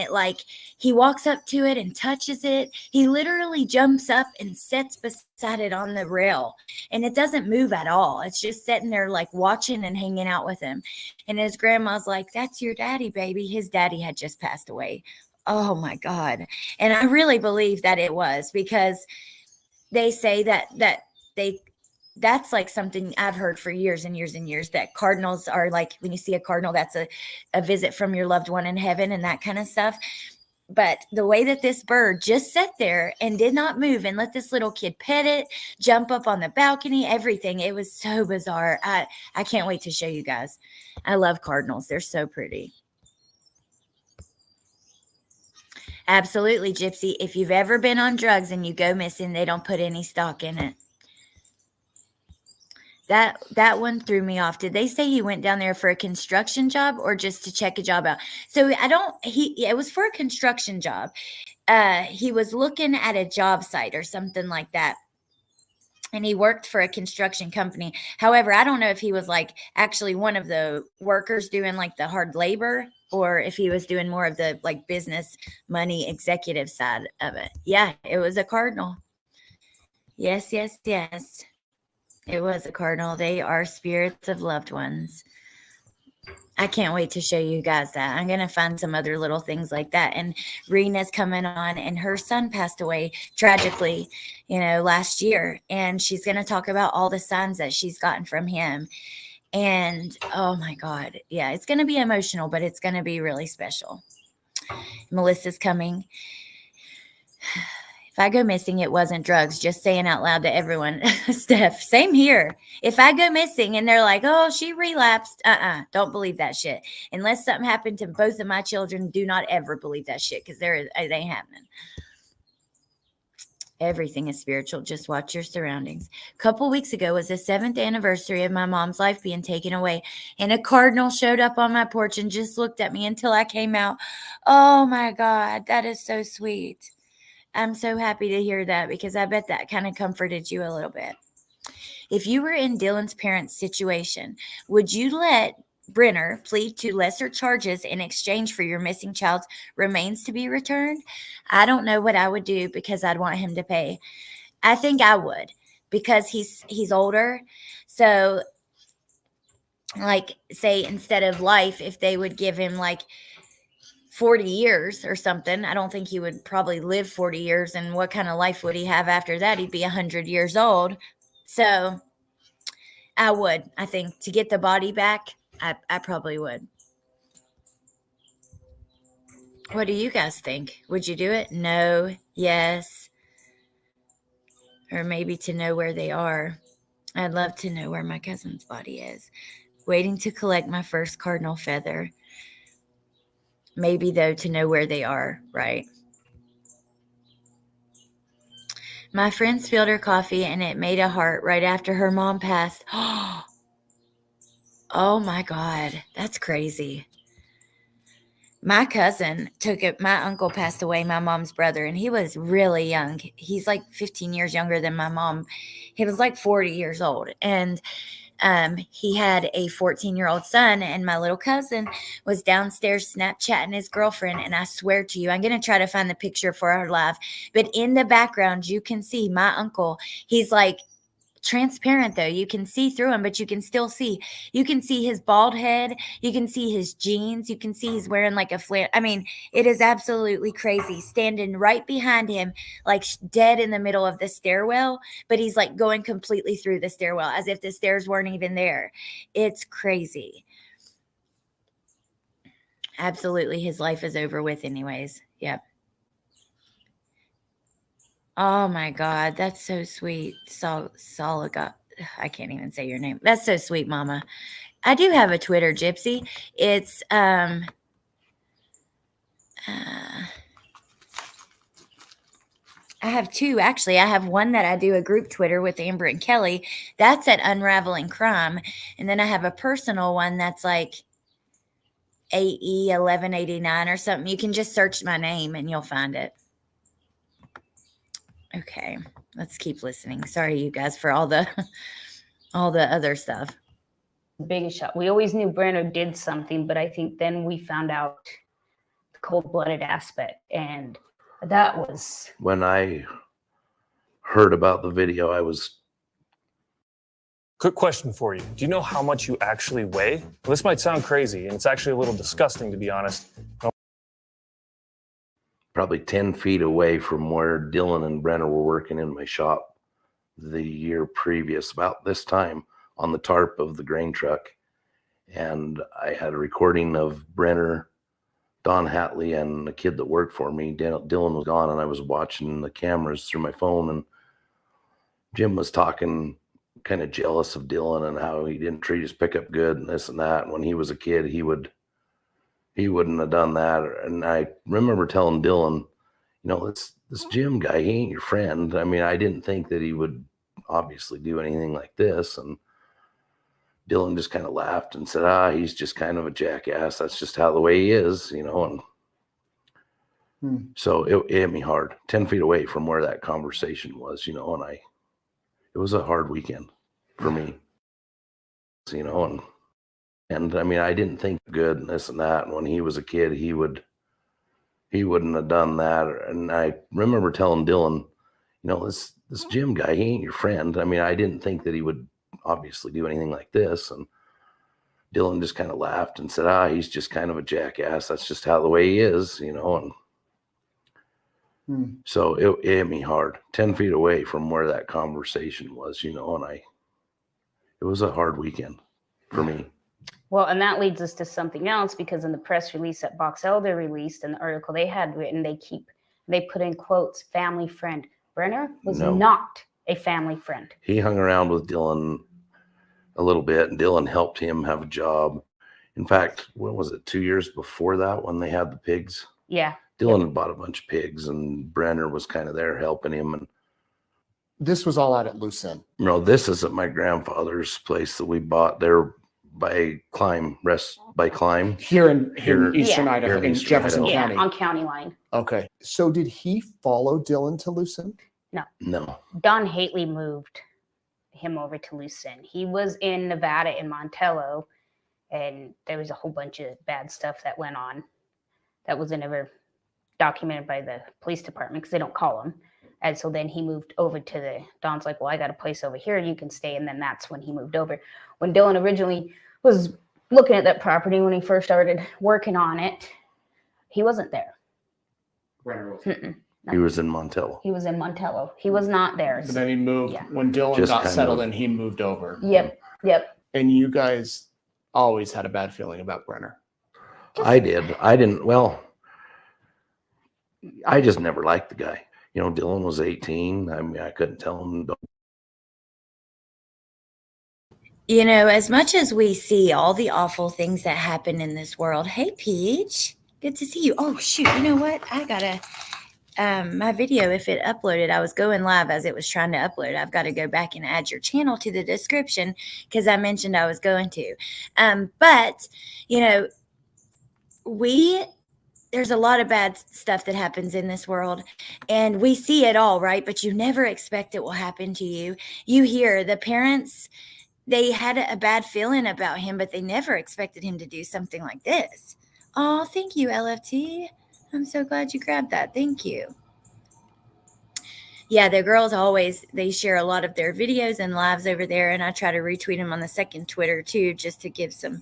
he walks up to it and touches it. He literally jumps up and sits beside it on the rail, and it doesn't move at all. It's just sitting there watching and hanging out with him. And his grandma's like, "That's your daddy, baby." His daddy had just passed away. Oh my God. And I really believe that it was, because they say that's something I've heard for years and years and years, that cardinals are when you see a cardinal, that's a visit from your loved one in heaven and that kind of stuff. But the way that this bird just sat there and did not move and let this little kid pet it, jump up on the balcony, everything, it was so bizarre. I can't wait to show you guys. I love cardinals. They're so pretty. Absolutely, Gypsy. If you've ever been on drugs and you go missing, they don't put any stock in it. That one threw me off. Did they say he went down there for a construction job or just to check a job out? So it was for a construction job. He was looking at a job site or something like that. And he worked for a construction company. However, I don't know if he was actually one of the workers doing the hard labor, or if he was doing more of the business money executive side of it. Yeah, it was a cardinal. Yes. It was a cardinal. They are spirits of loved ones. I can't wait to show you guys that. I'm going to find some other little things like that. And Rena's coming on, and her son passed away tragically, last year. And she's going to talk about all the signs that she's gotten from him. And oh my God. Yeah, it's going to be emotional, but it's going to be really special. Melissa's coming. If I go missing, it wasn't drugs. Just saying out loud to everyone. Steph, same here. If I go missing and they're like, oh, she relapsed. Don't believe that shit. Unless something happened to both of my children, do not ever believe that shit, because it ain't happening. Everything is spiritual. Just watch your surroundings. A couple weeks ago was the 7th anniversary of my mom's life being taken away. And a cardinal showed up on my porch and just looked at me until I came out. Oh my God, that is so sweet. I'm so happy to hear that, because I bet that kind of comforted you a little bit. If you were in Dylan's parents' situation, would you let Brenner plead to lesser charges in exchange for your missing child's remains to be returned? I don't know what I would do, because I'd want him to pay. I think I would, because he's older. So, like, say instead of life, if they would give him like 40 years or something. I don't think he would probably live 40 years. And what kind of life would he have after that? He'd be 100 years old. So I think to get the body back, I probably would. What do you guys think? Would you do it? No, yes, or maybe to know where they are. I'd love to know where my cousin's body is. Waiting to collect my first cardinal feather. Maybe, though, to know where they are, right? My friend spilled her coffee and it made a heart right after her mom passed. Oh my God, that's crazy. My cousin took it. My uncle passed away, my mom's brother, and he was really young. He's like 15 years younger than my mom. He was like 40 years old. And he had a 14-year-old son, and my little cousin was downstairs Snapchatting his girlfriend. And I swear to you, I'm going to try to find the picture for our live, but in the background, you can see my uncle. He's like transparent though. You can see through him, but you can still see. You can see his bald head. You can see his jeans. You can see he's wearing like a flannel. I mean, it is absolutely crazy. Standing right behind him, like dead in the middle of the stairwell, but he's like going completely through the stairwell as if the stairs weren't even there. It's crazy. Absolutely, his life is over with anyways. Yep. Oh my God, that's so sweet. Soliga. I can't even say your name. That's so sweet, Mama. I do have a Twitter, Gypsy. It's I have two, actually. I have one that I do a group Twitter with Amber and Kelly. That's at Unraveling Crime. And then I have a personal one that's like AE1189 or something. You can just search my name and you'll find it. Okay, let's keep listening. Sorry, you guys, for all the other stuff. Biggest shot. We always knew Brenner did something, but I think then we found out the cold-blooded aspect, and that was When I heard about the video, I was Quick question for you. Do you know how much you actually weigh? Well, this might sound crazy, and it's actually a little disgusting, to be honest. probably 10 feet away from where Dylan and Brenner were working in my shop the year previous, about this time, on the tarp of the grain truck. And I had a recording of Brenner, Don Hatley, and the kid that worked for me. Dylan was gone, and I was watching the cameras through my phone, and Jim was talking, kind of jealous of Dylan and how he didn't treat his pickup good and this and that. And when he was a kid, he wouldn't have done that. And I remember telling Dylan, this Jim guy, he ain't your friend. I mean, I didn't think that he would obviously do anything like this. And Dylan just kind of laughed and said, he's just kind of a jackass. That's just how the way he is, and so it hit me hard, 10 feet away from where that conversation was, and it was a hard weekend for me, and I mean, I didn't think good and this and that. And when he was a kid, he wouldn't have done that. And I remember telling Dylan, this Jim guy, he ain't your friend. I mean, I didn't think that he would obviously do anything like this. And Dylan just kind of laughed and said, he's just kind of a jackass. That's just how the way he is, and so it hit me hard, 10 feet away from where that conversation was, and it was a hard weekend for me. Well, and that leads us to something else, because in the press release that Box Elder released, in the article they had written, they put in quotes, family friend. Brenner was not a family friend. He hung around with Dylan a little bit, and Dylan helped him have a job. In fact, when was it, 2 years before that, when they had the pigs? Yeah. Dylan had bought a bunch of pigs, and Brenner was kind of there helping him. And This was all out at Lucin. no, this is at my grandfather's place that we bought there by Climb. Here in Eastern Yeah. Idaho, Here in in Eastern Jefferson Idaho. Yeah, County. on county line. Okay. So did he follow Dylan to Lucin? No. Don Hately moved him over to Lucin. He was in Nevada in Montello, and there was a whole bunch of bad stuff that went on that wasn't ever documented by the police department, because they don't call them. And so then he moved over to Don's like, well, I got a place over here, you can stay. And then that's when he moved over. When Dylan originally was looking at that property, when he first started working on it, he wasn't there. Mm-mm. He was in Montello. He was in Montello. He was not there. But then he moved, Yeah. when Dylan Just got kind settled of- in, he moved over. Yep. And you guys always had a bad feeling about Brenner. I did. I didn't. Well, I just never liked the guy. Dylan was 18. I mean, I couldn't tell him. As much as we see all the awful things that happen in this world. Hey, Peach, good to see you. Oh, shoot. You know what? I gotta, my video, if it uploaded, I was going live as it was trying to upload. I've got to go back and add your channel to the description because I mentioned I was going to. But, there's a lot of bad stuff that happens in this world, and we see it all, right? But you never expect it will happen to you. You hear the parents, they had a bad feeling about him, but they never expected him to do something like this. Oh, thank you, LFT. I'm so glad you grabbed that. Thank you. Yeah, the girls they share a lot of their videos and lives over there, and I try to retweet them on the second Twitter too, just to give some,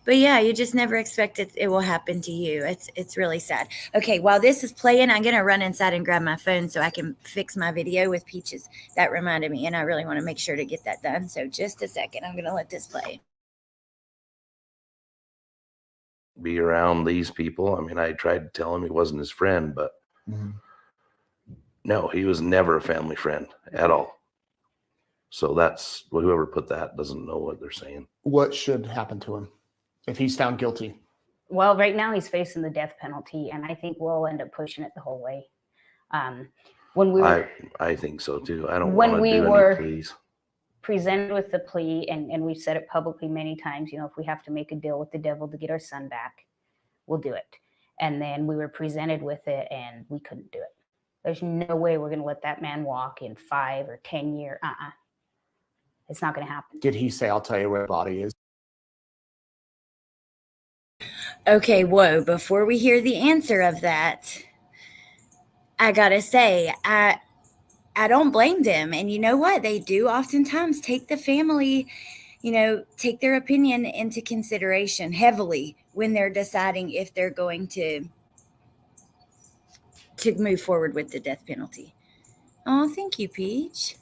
but yeah, you just never expect it will happen to you. It's really sad. Okay, while this is playing, I'm going to run inside and grab my phone so I can fix my video with Peaches. That reminded me, and I really want to make sure to get that done. So just a second, I'm going to let this play. Be around these people. I mean, I tried to tell him he wasn't his friend, but no, he was never a family friend at all. So that's whoever put that doesn't know what they're saying. What should happen to him if he's found guilty? Well, right now he's facing the death penalty, and I think we'll end up pushing it the whole way. When we were I think so too. I don't when want to we do were any pleas. presented with the plea, and we've said it publicly many times, if we have to make a deal with the devil to get our son back, we'll do it. And then we were presented with it, and we couldn't do it. There's no way we're going to let that man walk in 5 or 10 years. It's not going to happen. Did he say, I'll tell you where the body is? Okay, whoa, before we hear the answer of that, I got to say, I don't blame them. And you know what? They do oftentimes take the family, take their opinion into consideration heavily when they're deciding if they're going to move forward with the death penalty. Oh, thank you, Peach.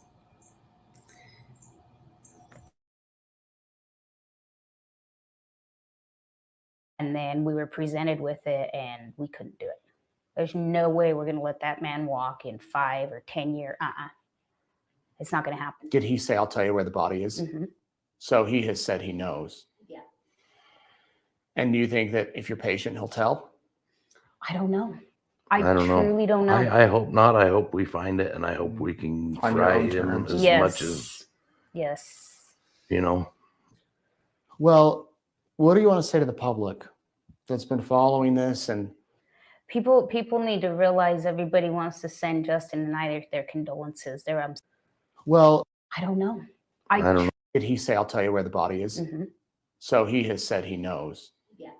And then we were presented with it, and we couldn't do it. There's no way we're going to let that man walk in 5 or 10 years. It's not going to happen. Did he say, I'll tell you where the body is? Mm-hmm. So he has said he knows. Yeah. And do you think that if you're patient, he'll tell? I don't know. I don't know. truly don't know. I hope not. I hope we find it, and I hope we can On your fry own him terms. as Yes. much as, Yes. Well, what do you want to say to the public that's been following this? And People need to realize everybody wants to send Justin and I their condolences. well, I don't know. I don't know. did he say, I'll tell you where the body is? Mm-hmm. So he has said he knows. Yeah.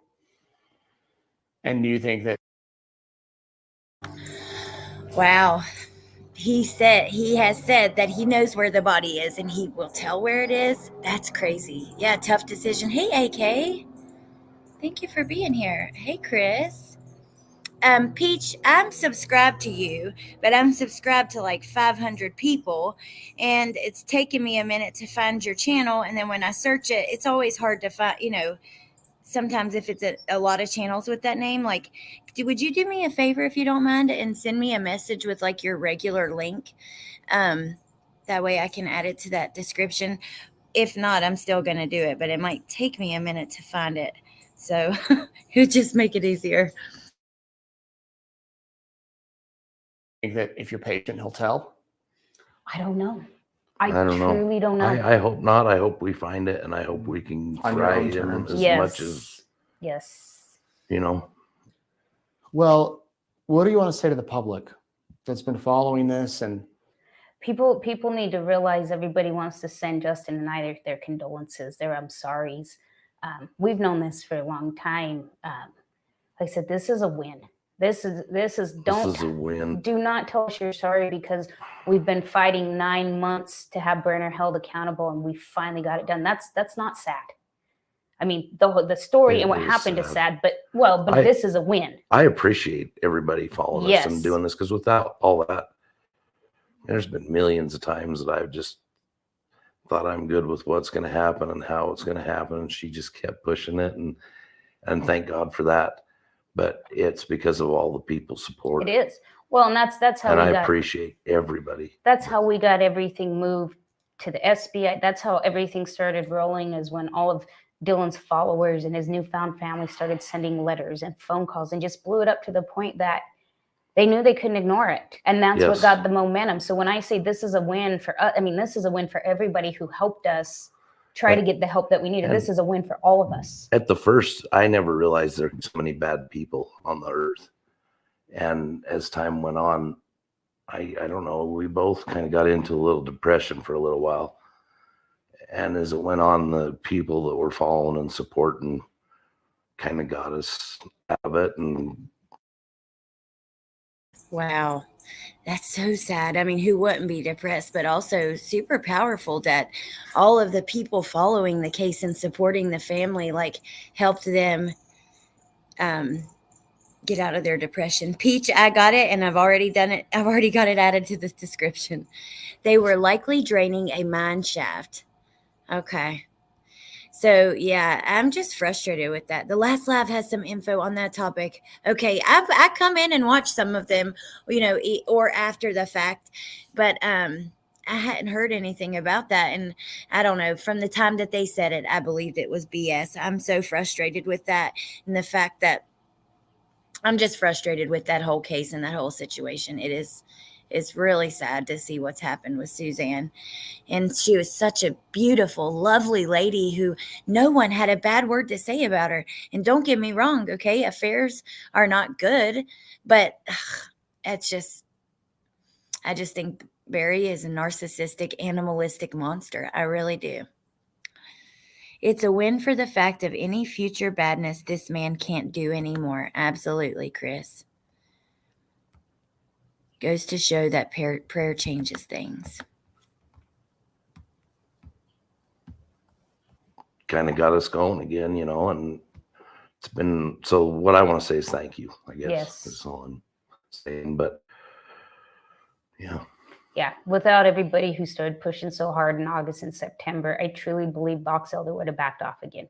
And do you think that Wow. he has said that he knows where the body is and he will tell where it is. That's crazy. Yeah, tough decision. Hey, AK. Thank you for being here. Hey, Chris. Peach, I'm subscribed to you, but I'm subscribed to like 500 people, and it's taken me a minute to find your channel. And then when I search it, it's always hard to find, sometimes if it's a lot of channels with that name, like, would you do me a favor if you don't mind and send me a message with like your regular link? That way I can add it to that description. If not, I'm still going to do it, but it might take me a minute to find it. So it would just make it easier. Think that if you're patient, he'll tell. I don't know. I don't know. truly don't know. I hope not. I hope we find it, and I hope we can On your fry own him terms. as yes. much as, Yes. Well, what do you want to say to the public that's been following this? And People need to realize everybody wants to send Justin and I their condolences, their I'm sorries. We've known this for a long time. Like I said, this is a win. This is this is a win. do not tell us you're sorry, because we've been fighting 9 months to have Brenner held accountable, and we finally got it done. That's not sad. I mean, the story It and what is happened is sad. sad, but this is a win. I appreciate everybody following us Yes. and doing this, because without all that, there's been millions of times that I've just thought I'm good with what's going to happen and how it's going to happen, and she just kept pushing it, and thank God for that. But it's because of all the people's support. It is. Well, and that's how And we I got. appreciate everybody. That's how we got everything moved to the SBI. That's how everything started rolling, is when all of Dylan's followers and his newfound family started sending letters and phone calls, and just blew it up to the point that they knew they couldn't ignore it. And that's what Yes. got the momentum. So when I say this is a win for us, I mean, this is a win for everybody who helped us try to get the help that we needed. This is a win for all of us. At the first, I never realized there were so many bad people on the earth. And as time went on, I don't know, we both kind of got into a little depression for a little while. And as it went on, the people that were following and supporting kind of got us out of it. And Wow. That's so sad. I mean, who wouldn't be depressed, but also super powerful that all of the people following the case and supporting the family, like, helped them get out of their depression. Peach, I got it, and I've already done it. I've already got it added to this description. They were likely draining a mine shaft. Okay. So, yeah, I'm just frustrated with that. The Last Live has some info on that topic. Okay, I come in and watch some of them, or after the fact, but I hadn't heard anything about that. And I don't know, from the time that they said it, I believed it was BS. I'm so frustrated with that, and the fact that I'm just frustrated with that whole case and that whole situation. It's really sad to see what's happened with Suzanne. And she was such a beautiful, lovely lady who no one had a bad word to say about her. And don't get me wrong, okay? Affairs are not good, but I just think Barry is a narcissistic, animalistic monster. I really do. It's a win for the fact of any future badness this man can't do anymore. Absolutely, Chris. Goes to show that prayer changes things. kind of got us going again, and it's been, so what I want to say is thank you, I guess. Yes. That's all I'm saying. But yeah, without everybody who started pushing so hard in August and September, I truly believe Box Elder would have backed off again.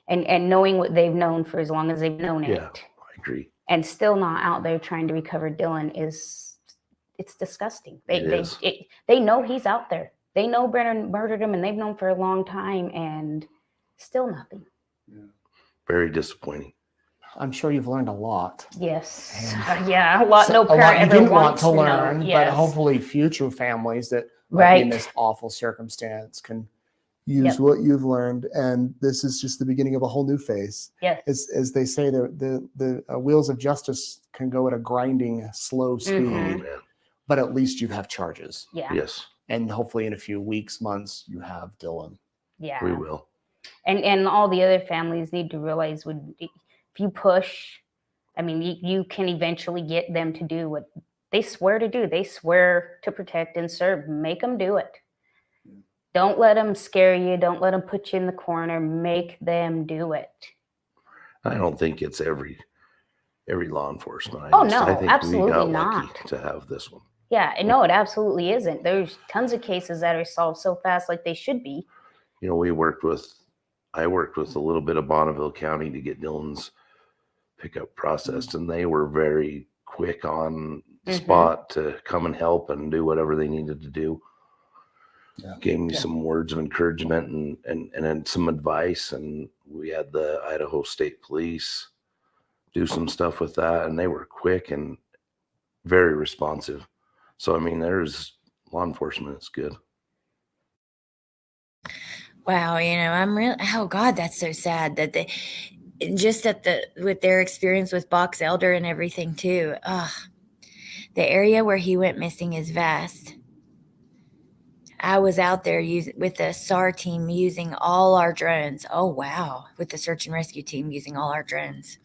And knowing what they've known for as long as they've known it, I agree. and still not out there trying to recover Dylan it's disgusting. They know he's out there. They know Brenner murdered him, and they've known for a long time, and still nothing. Very disappointing. I'm sure you've learned a lot. Yes. Yeah, a lot. No A lot parent you ever didn't want wants to learn, know. but Yes. hopefully future families that might be in Right. this awful circumstance can use what you've learned. And this is just the beginning of a whole new phase. Yes. As they say, the wheels of justice can go at a grinding, slow speed, Mhm. Man. but at least you have charges. Yeah. Yes, And hopefully in a few weeks, months, you have Dylan. Yeah. we will. And all the other families need to realize if you push, I mean, you can eventually get them to do what they swear to do. They swear to protect and serve. Make them do it. Don't let them scare you. Don't let them put you in the corner. Make them do it. I don't think it's every law enforcement. Oh, I no, think we absolutely got not. lucky to have this one. Yeah, and no, it absolutely isn't. There's tons of cases that are solved so fast like they should be. You know, I worked with a little bit of Bonneville County to get Dylan's pickup processed, and they were very quick on the spot to come and help and do whatever they needed to do. Yeah. Gave me some words of encouragement and then some advice, and we had the Idaho State Police do some stuff with that, and they were quick and very responsive. So I mean, there's law enforcement is good. Wow, I'm really, oh God, that's so sad that they just with their experience with Box Elder and everything too. The area where he went missing is vast. I was out there with the SAR team using all our drones. Oh, wow. With the search and rescue team using all our drones.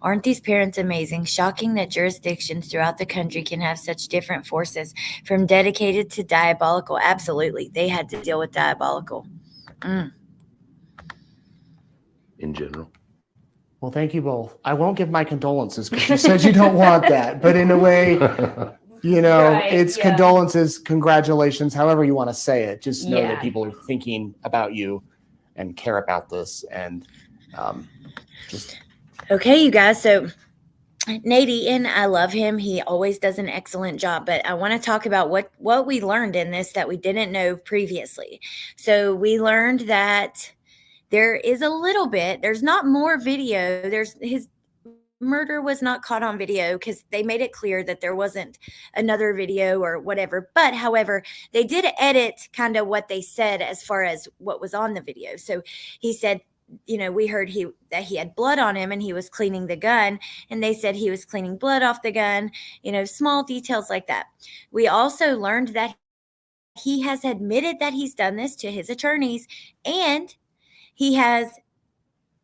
Aren't these parents amazing? Shocking that jurisdictions throughout the country can have such different forces, from dedicated to diabolical. Absolutely. They had to deal with diabolical. In general. Well, thank you both. I won't give my condolences because you said you don't want that, but in a way, Right, it's yeah. condolences, congratulations, however you want to say it. Just know Yeah. that people are thinking about you and care about this, and just. Okay, you guys. So Nadine, I love him. He always does an excellent job, but I want to talk about what we learned in this that we didn't know previously. So we learned that there is a little bit, there's not more video. His murder was not caught on video because they made it clear that there wasn't another video or whatever. But however, they did edit kind of what they said as far as what was on the video. So he said, we heard that he had blood on him and he was cleaning the gun, and they said he was cleaning blood off the gun, small details like that. We also learned that he has admitted that he's done this to his attorneys, and he has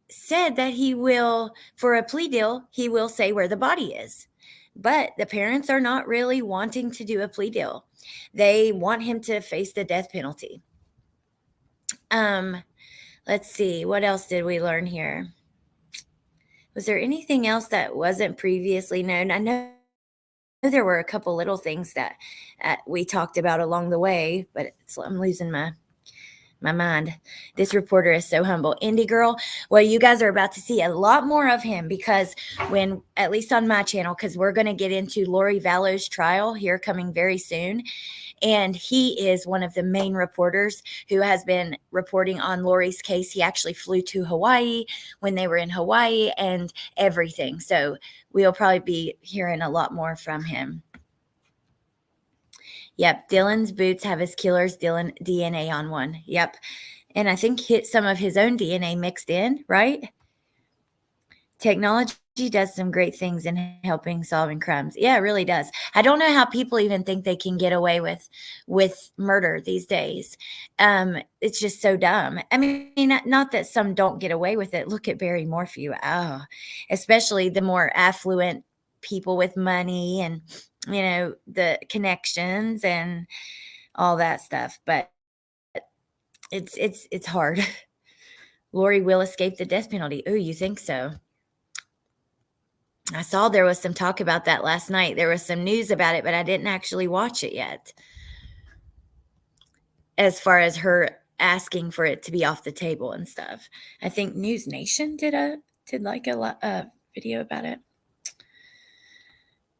said that he will, for a plea deal, he will say where the body is. But the parents are not really wanting to do a plea deal. They want him to face the death penalty. Let's see. What else did we learn here? Was there anything else that wasn't previously known? I know there were a couple little things that we talked about along the way, but I'm losing my mind. This reporter is so humble. Indie Girl, well, you guys are about to see a lot more of him, because when, at least on my channel, because we're going to get into Lori Vallow's trial here coming very soon. And he is one of the main reporters who has been reporting on Lori's case. He actually flew to Hawaii when they were in Hawaii and everything. So we'll probably be hearing a lot more from him. Yep, Dylan's boots have his killer's DNA on one. Yep. And I think some of his own DNA mixed in, right? Technology does some great things in helping solving crimes. Yeah, it really does. I don't know how people even think they can get away with murder these days. It's just so dumb. I mean, not that some don't get away with it. Look at Barry Morphew. Oh, especially the more affluent people with money and, the connections and all that stuff. But it's hard. Lori will escape the death penalty. Oh, you think so? I saw there was some talk about that last night. There was some news about it, but I didn't actually watch it yet. As far as her asking for it to be off the table and stuff. I think News Nation did a video about it.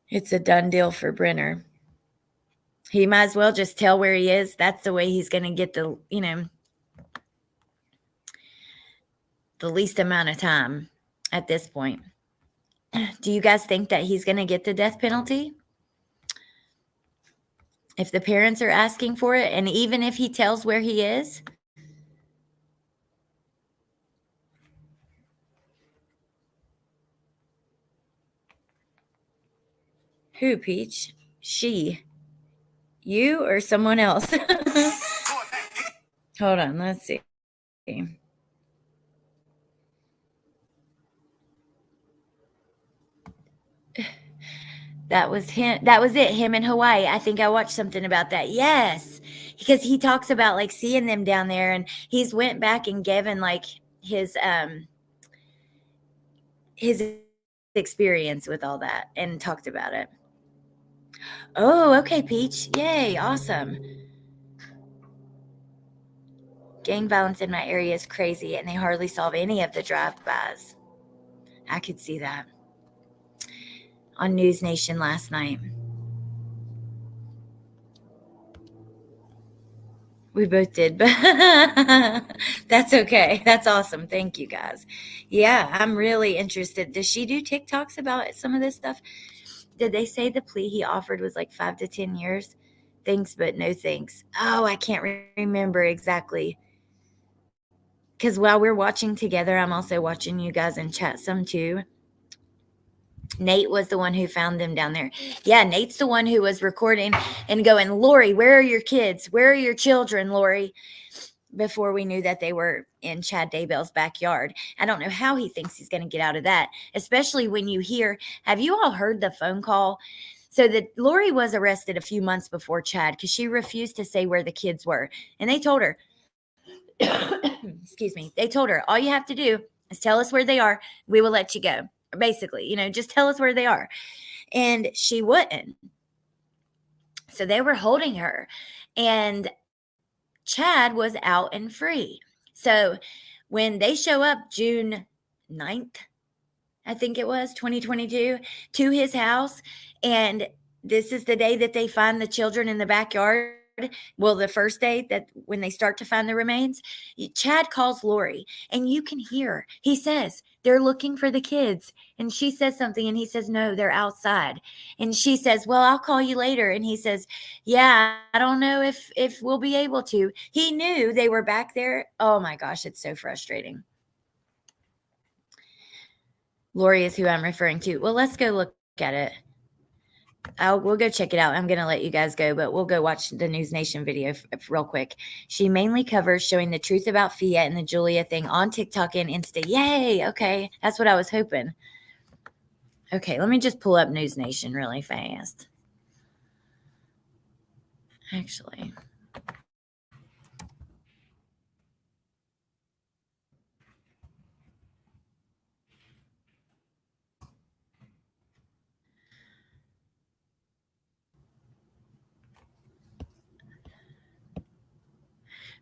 It's a done deal for Brenner. He might as well just tell where he is. That's the way he's going to get the least amount of time at this point. Do you guys think that he's going to get the death penalty? If the parents are asking for it, and even if he tells where he is? Who, Peach? She? You or someone else? Hold on, let's see. That was him. That was it. Him in Hawaii. I think I watched something about that. Yes. Because he talks about like seeing them down there, and he's went back and given like his experience with all that and talked about it. Oh, okay, Peach. Yay, awesome. Gang violence in my area is crazy, and they hardly solve any of the drive-bys. I could see that on News Nation last night. We both did, but that's okay. That's awesome. Thank you, guys. Yeah, I'm really interested. Does she do TikToks about some of this stuff? Did they say the plea he offered was like 5 to 10 years? Thanks, but no thanks. Oh, I can't remember exactly. Because while we're watching together, I'm also watching you guys in chat some too. Nate was the one who found them down there. Yeah, Nate's the one who was recording and going, Lori, where are your kids? Where are your children, Lori? Before we knew that they were in Chad Daybell's backyard. I don't know how he thinks he's going to get out of that, especially when you hear, have you all heard the phone call? So that Lori was arrested a few months before Chad because she refused to say where the kids were. And they told her, excuse me, they told her, all you have to do is tell us where they are. We will let you go. Basically, just tell us where they are. And she wouldn't. So they were holding her. And Chad was out and free. So when they show up June 9th, I think it was 2022, to his house, and this is the day that they find the children in the backyard. Well, the first day that when they start to find the remains, Chad calls Lori, and you can hear, he says, they're looking for the kids. And she says something, and he says, no, they're outside. And she says, well, I'll call you later. And he says, yeah, I don't know if we'll be able to. He knew they were back there. Oh my gosh, it's so frustrating. Lori is who I'm referring to. Well, let's go look at it. We'll go check it out. I'm going to let you guys go, but we'll go watch the News Nation video real quick. She mainly covers showing the truth about Fia and the Julia thing on TikTok and Insta. Yay. Okay. That's what I was hoping. Okay. Let me just pull up News Nation really fast. Actually.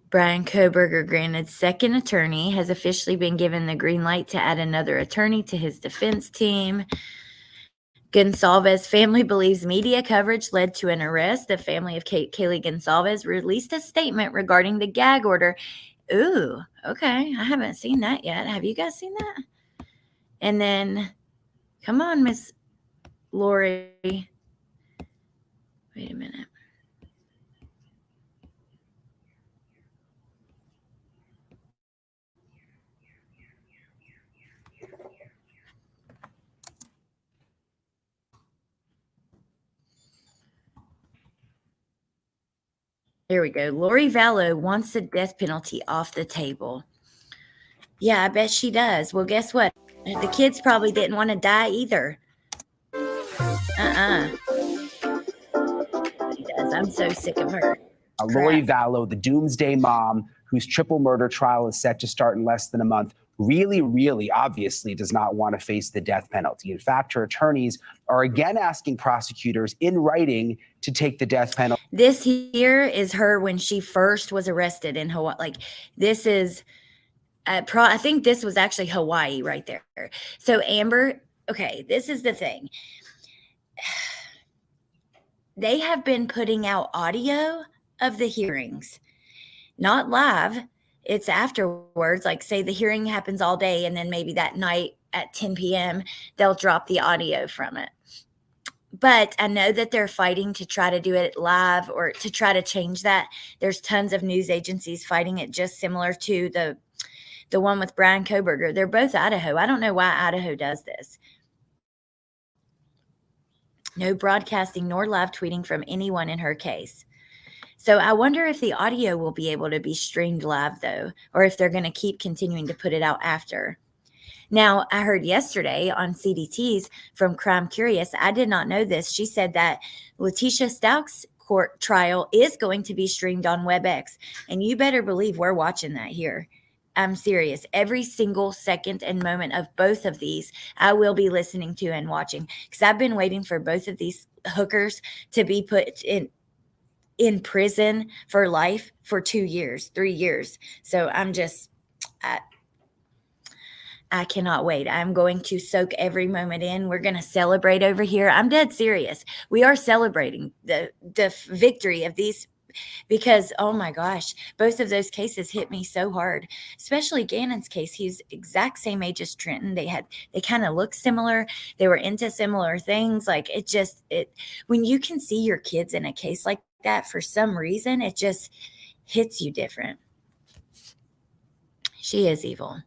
Brian Kohberger, granted second attorney, has officially been given the green light to add another attorney to his defense team. Gonsalves family believes media coverage led to an arrest. The family of Kaylee Gonsalves released a statement regarding the gag order. Ooh, okay. I haven't seen that yet. Have you guys seen that? And then, come on, Miss Lori. Wait a minute. There we go. Lori Vallow wants the death penalty off the table. Yeah, I bet she does. Well, guess what? The kids probably didn't want to die either. She does. I'm so sick of her. Lori Vallow, the doomsday mom, whose triple murder trial is set to start in less than a month, really obviously does not want to face the death penalty. In fact, her attorneys are again asking prosecutors in writing to take the death penalty. This here is her when she first was arrested in Hawaii. Like, this is, I think this was actually Hawaii right there. So Amber, okay, this is the thing. They have been putting out audio of the hearings, not live. It's afterwards. Like, say the hearing happens all day, and then maybe that night at 10 p.m., they'll drop the audio from it. But I know that they're fighting to try to do it live or to try to change that. There's tons of news agencies fighting it, just similar to the one with Brian Kohberger. They're both Idaho. I don't know why Idaho does this. No broadcasting nor live tweeting from anyone in her case. So I wonder if the audio will be able to be streamed live, though, or if they're going to keep continuing to put it out after. Now, I heard yesterday on CDTs from Crime Curious, I did not know this. She said that Letitia Stauch's court trial is going to be streamed on WebEx. And you better believe we're watching that here. I'm serious. Every single second and moment of both of these, I will be listening to and watching, because I've been waiting for both of these hookers to be put in prison for life for 2 years, 3 years. So I cannot wait. I'm going to soak every moment in. We're going to celebrate over here. I'm dead serious. We are celebrating the victory of these, because, oh my gosh, both of those cases hit me so hard, especially Gannon's case. He's exact same age as Trenton. They kind of look similar. They were into similar things. Like when you can see your kids in a case like that, for some reason, it just hits you different. She is evil.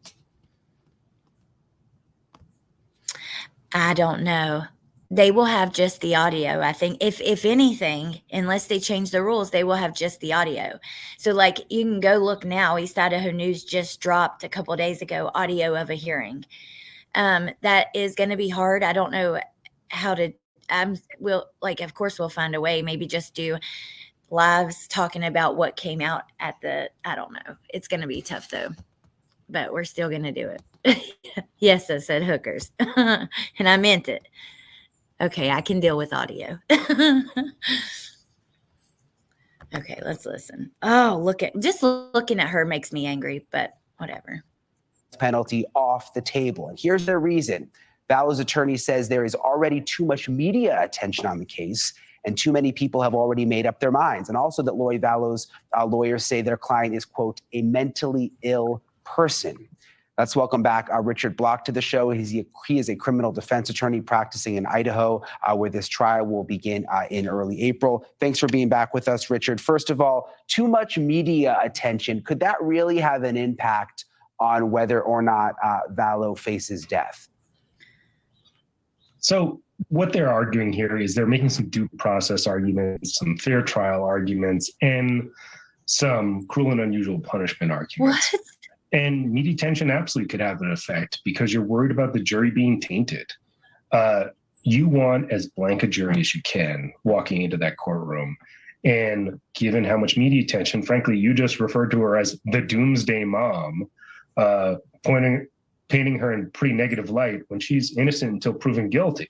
I don't know. They will have just the audio. I think if anything, unless they change the rules, they will have just the audio. So like, you can go look now. East Idaho News just dropped a couple of days ago audio of a hearing. That is going to be hard. I don't know how to. Of course we'll find a way. Maybe just do lives talking about what came out at I don't know. It's going to be tough though, but we're still going to do it. Yes, I said hookers, and I meant it. Okay, I can deal with audio. Okay, let's listen. Oh, just looking at her makes me angry, but whatever. Penalty off the table. And here's their reason. Vallow's attorney says there is already too much media attention on the case, and too many people have already made up their minds. And also that Lori Vallow's lawyers say their client is, quote, a mentally ill person. Let's welcome back Richard Block to the show. He is a criminal defense attorney practicing in Idaho, where this trial will begin in early April. Thanks for being back with us, Richard. First of all, too much media attention. Could that really have an impact on whether or not Vallow faces death? So what they're arguing here is they're making some due process arguments, some fair trial arguments, and some cruel and unusual punishment arguments. What? And media attention absolutely could have an effect because you're worried about the jury being tainted. You want as blank a jury as you can walking into that courtroom. And given how much media attention, frankly, you just referred to her as the doomsday mom, painting her in pretty negative light when she's innocent until proven guilty.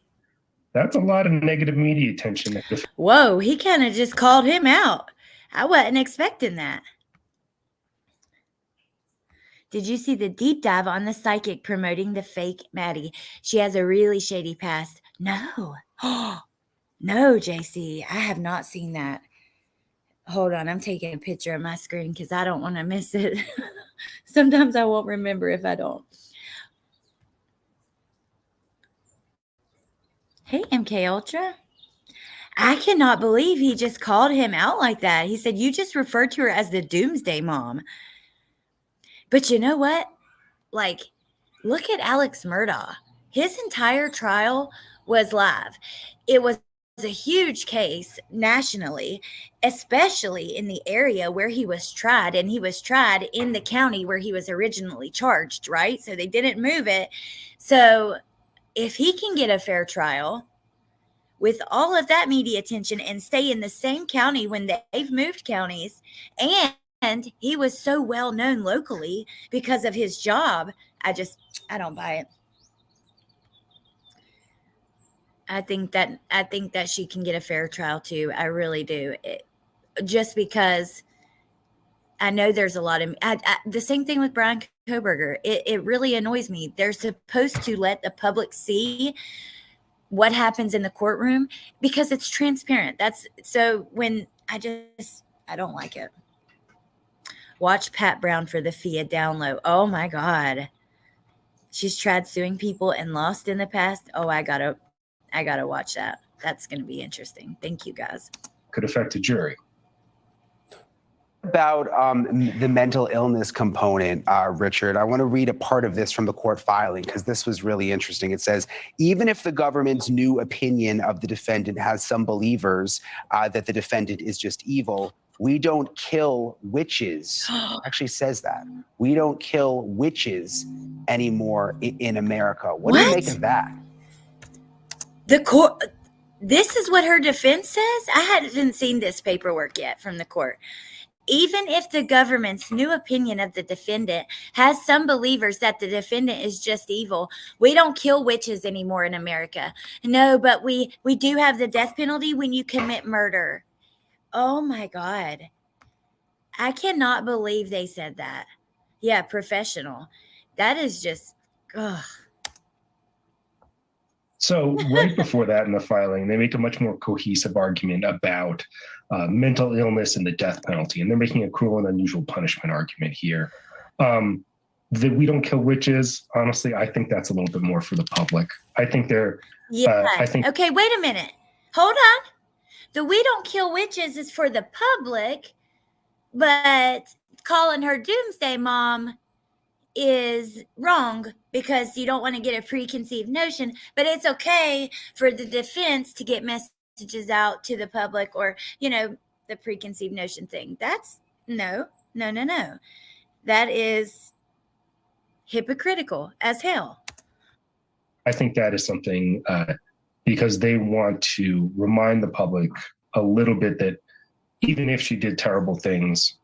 That's a lot of negative media attention. Whoa, he kind of just called him out. I wasn't expecting that. Did you see the deep dive on the psychic promoting the fake Maddie? She has a really shady past. No. No, JC, I have not seen that. Hold on, I'm taking a picture of my screen because I don't want to miss it. Sometimes I won't remember if I don't. Hey, MK Ultra. I cannot believe he just called him out like that. He said, you just referred to her as the doomsday mom. But you know what? Like, look at Alex Murdaugh. His entire trial was live. It was a huge case nationally, especially in the area where he was tried. And he was tried in the county where he was originally charged, right? So they didn't move it. So if he can get a fair trial with all of that media attention and stay in the same county when they've moved counties, and he was so well known locally because of his job, I don't buy it. I think that she can get a fair trial too. I really do. Just because I know there's a lot of the same thing with Brian Koberger. It really annoys me. They're supposed to let the public see what happens in the courtroom because it's transparent. That's so when I don't like it. Watch Pat Brown for the FIA download. Oh my God. She's tried suing people and lost in the past. Oh, I gotta watch that. That's going to be interesting. Thank you, guys. Could affect a jury. About the mental illness component, Richard, I want to read a part of this from the court filing because this was really interesting. It says, even if the government's new opinion of the defendant has some believers that the defendant is just evil, We don't kill witches. Actually says that. We don't kill witches anymore in America. What do you make of that? The court. This is what her defense says. I hadn't seen this paperwork yet from the court. Even if the government's new opinion of the defendant has some believers that the defendant is just evil, we don't kill witches anymore in America. No, but we do have the death penalty when you commit murder. Oh my God. I cannot believe they said that. Yeah, professional. That is just, ugh. So right before that in the filing, they make a much more cohesive argument about mental illness and the death penalty. And they're making a cruel and unusual punishment argument here. That we don't kill witches, honestly, I think that's a little bit more for the public. I think they're, Okay, wait a minute. Hold on. The we don't kill witches is for the public, but calling her doomsday mom is wrong because you don't want to get a preconceived notion, but it's okay for the defense to get messages out to the public or, the preconceived notion thing. That's no. That is hypocritical as hell. I think that is something because they want to remind the public a little bit that even if she did terrible things,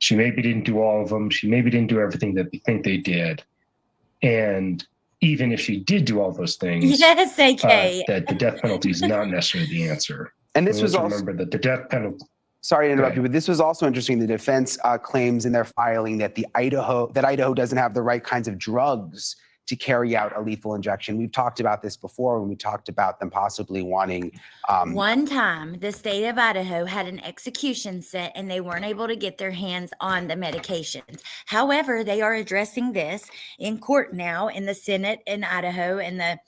she maybe didn't do all of them. She maybe didn't do everything that they think they did. And even if she did do all those things, yes, AK. That the death penalty is not necessarily the answer. And this was also, remember that the death penalty. Sorry to interrupt you, but this was also interesting. The defense claims in their filing that Idaho doesn't have the right kinds of drugs to carry out a lethal injection. We've talked about this before when we talked about them possibly wanting. One time, the state of Idaho had an execution set and they weren't able to get their hands on the medications. However, they are addressing this in court now in the Senate in Idaho and the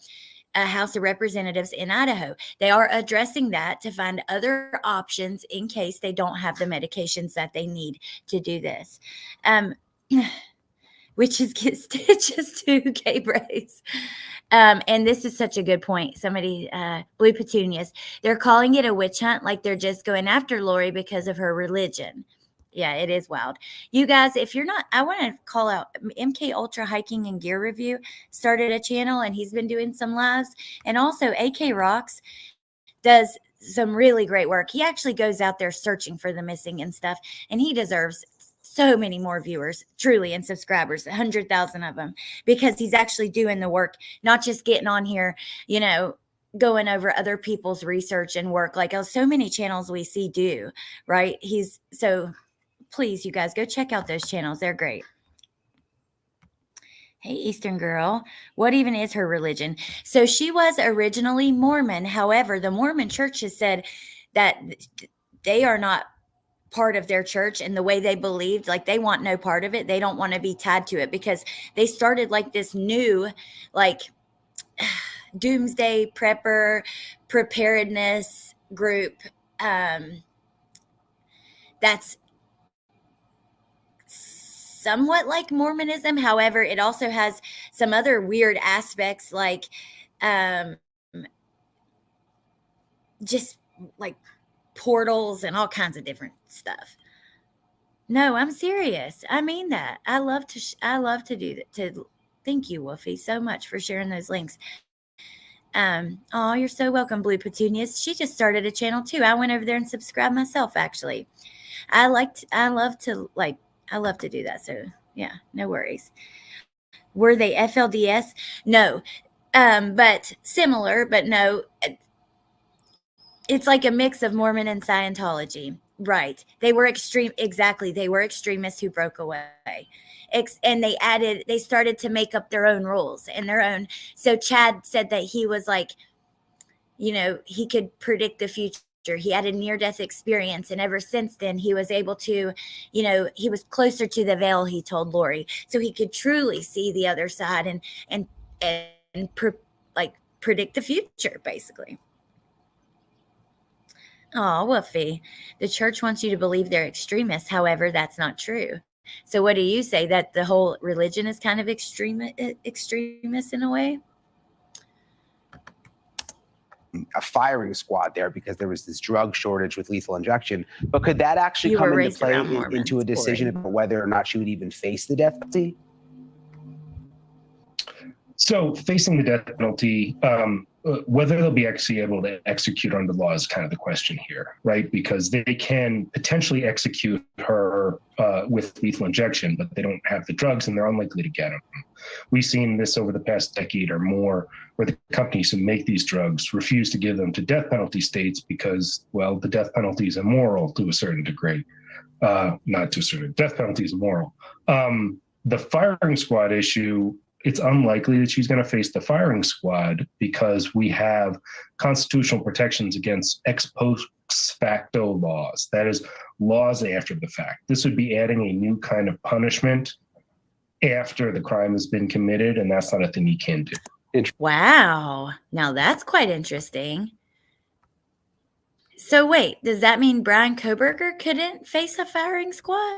House of Representatives in Idaho. They are addressing that to find other options in case they don't have the medications that they need to do this. Witches get stitches too, K-Brace. And this is such a good point. Somebody, Blue Petunias, they're calling it a witch hunt like they're just going after Lori because of her religion. Yeah, it is wild. You guys, if you're not, I want to call out MK Ultra Hiking and Gear Review started a channel and he's been doing some lives. And also AK Rocks does some really great work. He actually goes out there searching for the missing and stuff. And he deserves so many more viewers, truly, and subscribers, 100,000 of them, because he's actually doing the work, not just getting on here, going over other people's research and work like so many channels we see do, right? Please, you guys, go check out those channels. They're great. Hey, Eastern girl, what even is her religion? So she was originally Mormon. However, the Mormon church has said that they are not part of their church and the way they believed, like they want no part of it. They don't want to be tied to it because they started like this new, like doomsday prepper preparedness group. That's somewhat like Mormonism. However, it also has some other weird aspects like just like portals and all kinds of different stuff. No, I'm serious. I mean that. I love to do that. Thank you, Wolfie, so much for sharing those links. Oh, you're so welcome, Blue Petunias. She just started a channel too. I went over there and subscribed myself, actually. I love to do that. So yeah, no worries. Were they FLDS? No. But similar, but no. It's like a mix of Mormon and Scientology. Right. They were exactly. They were extremists who broke away. And they started to make up their own rules and their own. So Chad said that he was like, he could predict the future. He had a near-death experience. And ever since then, he was able to, he was closer to the veil, he told Lori. So he could truly see the other side and predict the future, basically. Oh, Wolfie, the church wants you to believe they're extremists. However, that's not true. So what do you say, that the whole religion is kind of extremist in a way? a firing squad there because there was this drug shortage with lethal injection. But could that actually You come were into raised play around into a Mormons, decision Corey. about whether or not she would even face the death penalty? So facing the death penalty, whether they'll be actually able to execute on the law is kind of the question here, right? Because they can potentially execute her with lethal injection, but they don't have the drugs and they're unlikely to get them. We've seen this over the past decade or more, where the companies who make these drugs refuse to give them to death penalty states because, well, the death penalty is immoral to a certain degree. Not to a certain, death penalty is immoral. The firing squad issue, it's unlikely that she's going to face the firing squad because we have constitutional protections against ex post facto laws. That is, laws after the fact. This would be adding a new kind of punishment after the crime has been committed, and that's not a thing you can do. Wow. Now that's quite interesting. So wait, does that mean Brian Koberger couldn't face a firing squad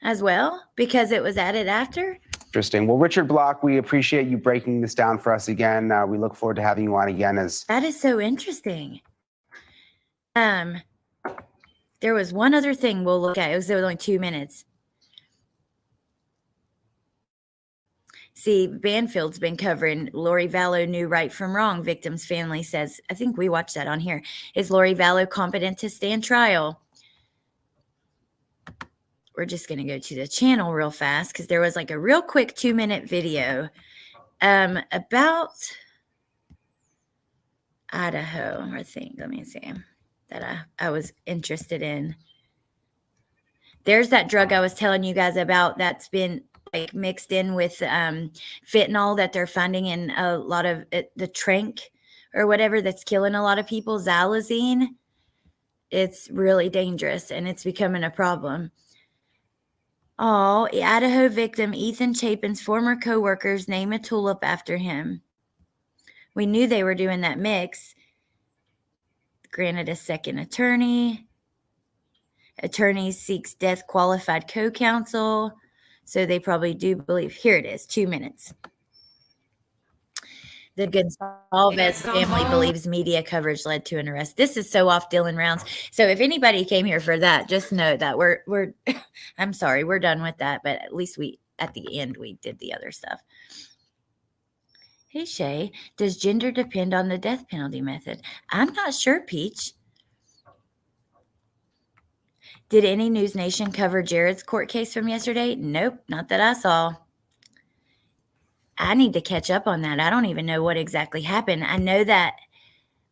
as well because it was added after? Interesting. Well, Richard Block, we appreciate you breaking this down for us again. We look forward to having you on again. That is so interesting. There was one other thing we'll look at. It was only 2 minutes. See, Banfield's been covering Lori Vallow knew right from wrong. Victim's family says, I think we watched that on here. Is Lori Vallow competent to stand trial? We're just going to go to the channel real fast because there was like a real quick 2-minute video about Idaho, I think. Let me see. That I was interested in. There's that drug I was telling you guys about that's been like mixed in with fentanyl that they're finding in a lot of the trank or whatever that's killing a lot of people, xylazine. It's really dangerous and it's becoming a problem. Oh, Idaho victim Ethan Chapin's former co-workers name a tulip after him. We knew they were doing that mix. Granted a second attorney. Attorney seeks death qualified co-counsel. So they probably do believe. Here it is, 2 minutes. The Gonzalez family believes media coverage led to an arrest. This is so off Dylan Rounds. So if anybody came here for that, just know that we're I'm sorry, we're done with that. But at least at the end, we did the other stuff. Hey, Shay, does gender depend on the death penalty method? I'm not sure, Peach. Did any News Nation cover Jared's court case from yesterday? Nope, not that I saw. I need to catch up on that. I don't even know what exactly happened. I know that,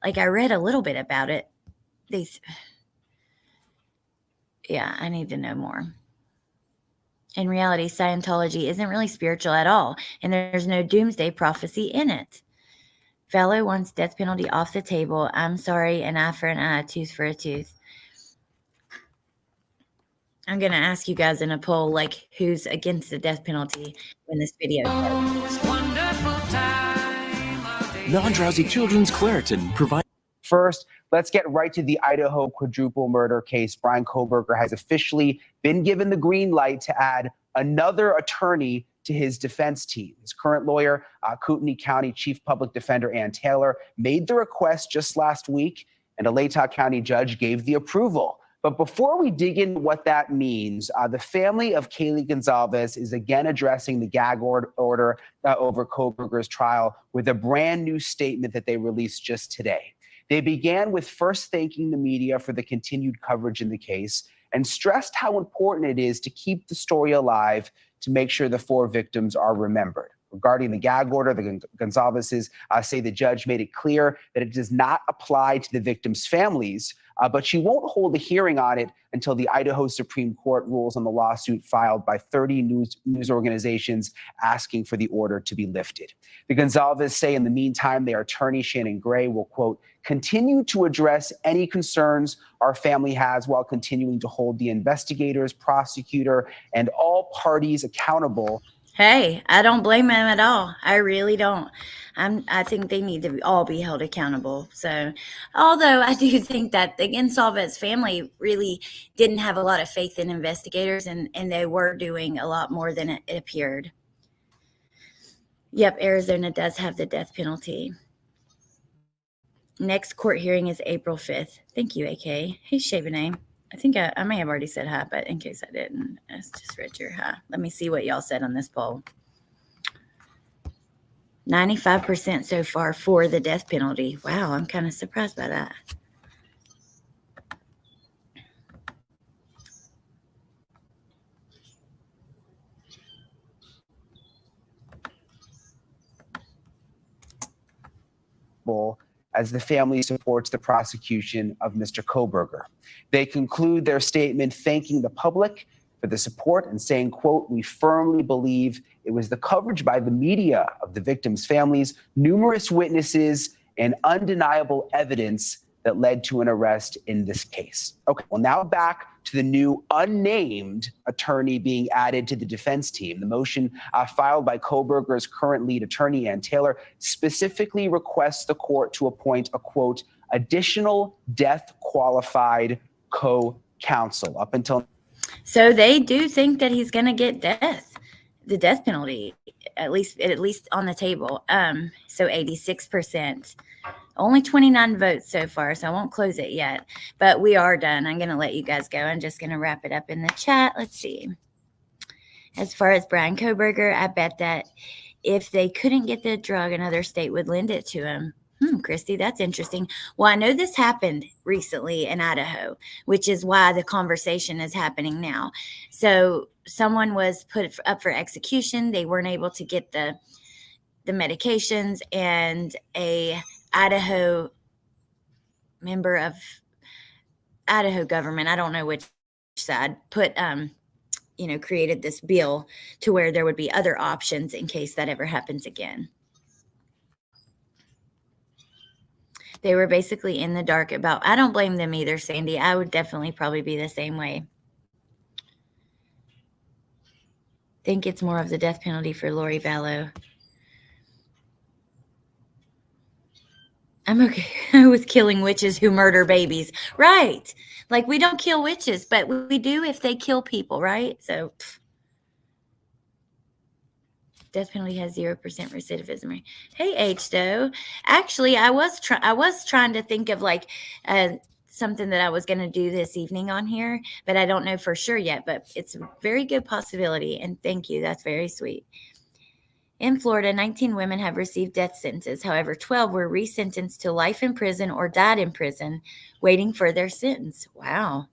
like, I read a little bit about it. Yeah, I need to know more. In reality, Scientology isn't really spiritual at all, and there's no doomsday prophecy in it. Fellow wants death penalty off the table. I'm sorry, an eye for an eye, a tooth for a tooth. I'm going to ask you guys in a poll, like, who's against the death penalty when this video goes. Non-drowsy children's Claritin provide. First, let's get right to the Idaho quadruple murder case. Brian Koberger has officially been given the green light to add another attorney to his defense team. His current lawyer, Kootenai County Chief Public Defender Ann Taylor, made the request just last week, and a Latah County judge gave the approval. But before we dig into what that means, the family of Kaylee Gonzalez is again addressing the gag order over Koberger's trial with a brand new statement that they released just today. They began with first thanking the media for the continued coverage in the case and stressed how important it is to keep the story alive to make sure the 4 victims are remembered. Regarding the gag order, the Gonzalez's say the judge made it clear that it does not apply to the victims' families, but she won't hold a hearing on it until the Idaho Supreme Court rules on the lawsuit filed by 30 news organizations asking for the order to be lifted. The Gonzalez say in the meantime, their attorney, Shannon Gray, will, quote, continue to address any concerns our family has while continuing to hold the investigators, prosecutor, and all parties accountable. Hey, I don't blame them at all. I really don't. I think they need to all be held accountable. So, although I do think that the Gonzalez family really didn't have a lot of faith in investigators, and they were doing a lot more than it appeared. Yep, Arizona does have the death penalty. Next court hearing is April 5th. Thank you, AK. Hey, Shabanae. I think I may have already said hi, but in case I didn't, I just read your hi. Let me see what y'all said on this poll. 95% so far for the death penalty. Wow, I'm kind of surprised by that. As the family supports the prosecution of Mr. Koberger. They conclude their statement thanking the public for the support and saying, quote, "We firmly believe it was the coverage by the media of the victims' families, numerous witnesses, and undeniable evidence that led to an arrest in this case." Okay, well, now back to the new unnamed attorney being added to the defense team. The motion filed by Koberger's current lead attorney, Ann Taylor, specifically requests the court to appoint a, quote, "additional death-qualified co-counsel." Up until So they do think that he's going to get the death penalty, at least on the table. So 86%. Only 29 votes so far, so I won't close it yet. But we are done. I'm going to let you guys go. I'm just going to wrap it up in the chat. Let's see. As far as Brian Koberger, I bet that if they couldn't get the drug, another state would lend it to him. Christy, that's interesting. Well, I know this happened recently in Idaho, which is why the conversation is happening now. So someone was put up for execution. They weren't able to get the medications, and a Idaho member of Idaho government, I don't know which side, put created this bill to where there would be other options in case that ever happens again. They were basically in the dark about, I don't blame them either, Sandy. I would definitely probably be the same way. Think it's more of the death penalty for Lori Vallow. I'm okay with killing witches who murder babies. Right. Like, we don't kill witches, but we do if they kill people, right? So death penalty has 0% recidivism rate. Hey, H, though. Actually, I was trying to think of like something that I was going to do this evening on here, but I don't know for sure yet. But it's a very good possibility. And thank you. That's very sweet. In Florida, 19 women have received death sentences. However, 12 were resentenced to life in prison or died in prison, waiting for their sentence. Wow.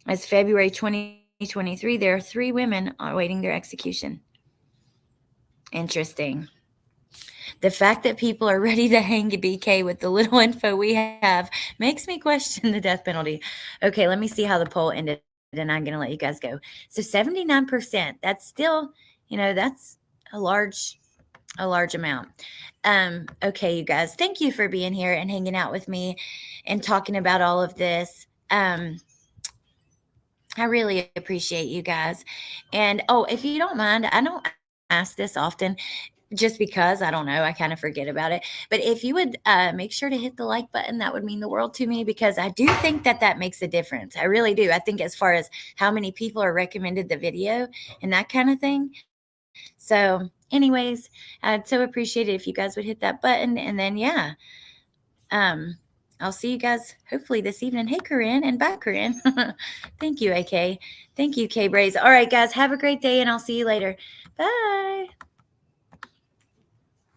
As February 2023, there are 3 women awaiting their execution. Interesting. The fact that people are ready to hang a BK with the little info we have makes me question the death penalty. Okay, let me see how the poll ended, and I'm going to let you guys go. So 79%, that's still, that's a large amount. Okay, you guys, thank you for being here and hanging out with me and talking about all of this. I really appreciate you guys. And if you don't mind, I don't ask this often just because, I don't know, I kind of forget about it. But if you would make sure to hit the like button, that would mean the world to me, because I do think that makes a difference. I really do. I think as far as how many people are recommended the video and that kind of thing. So anyways, I'd so appreciate it if you guys would hit that button. And then, yeah, I'll see you guys hopefully this evening. Hey, Corinne, and bye, Corinne. Thank you, AK. Thank you, K-Braze. All right, guys, have a great day, and I'll see you later. Bye.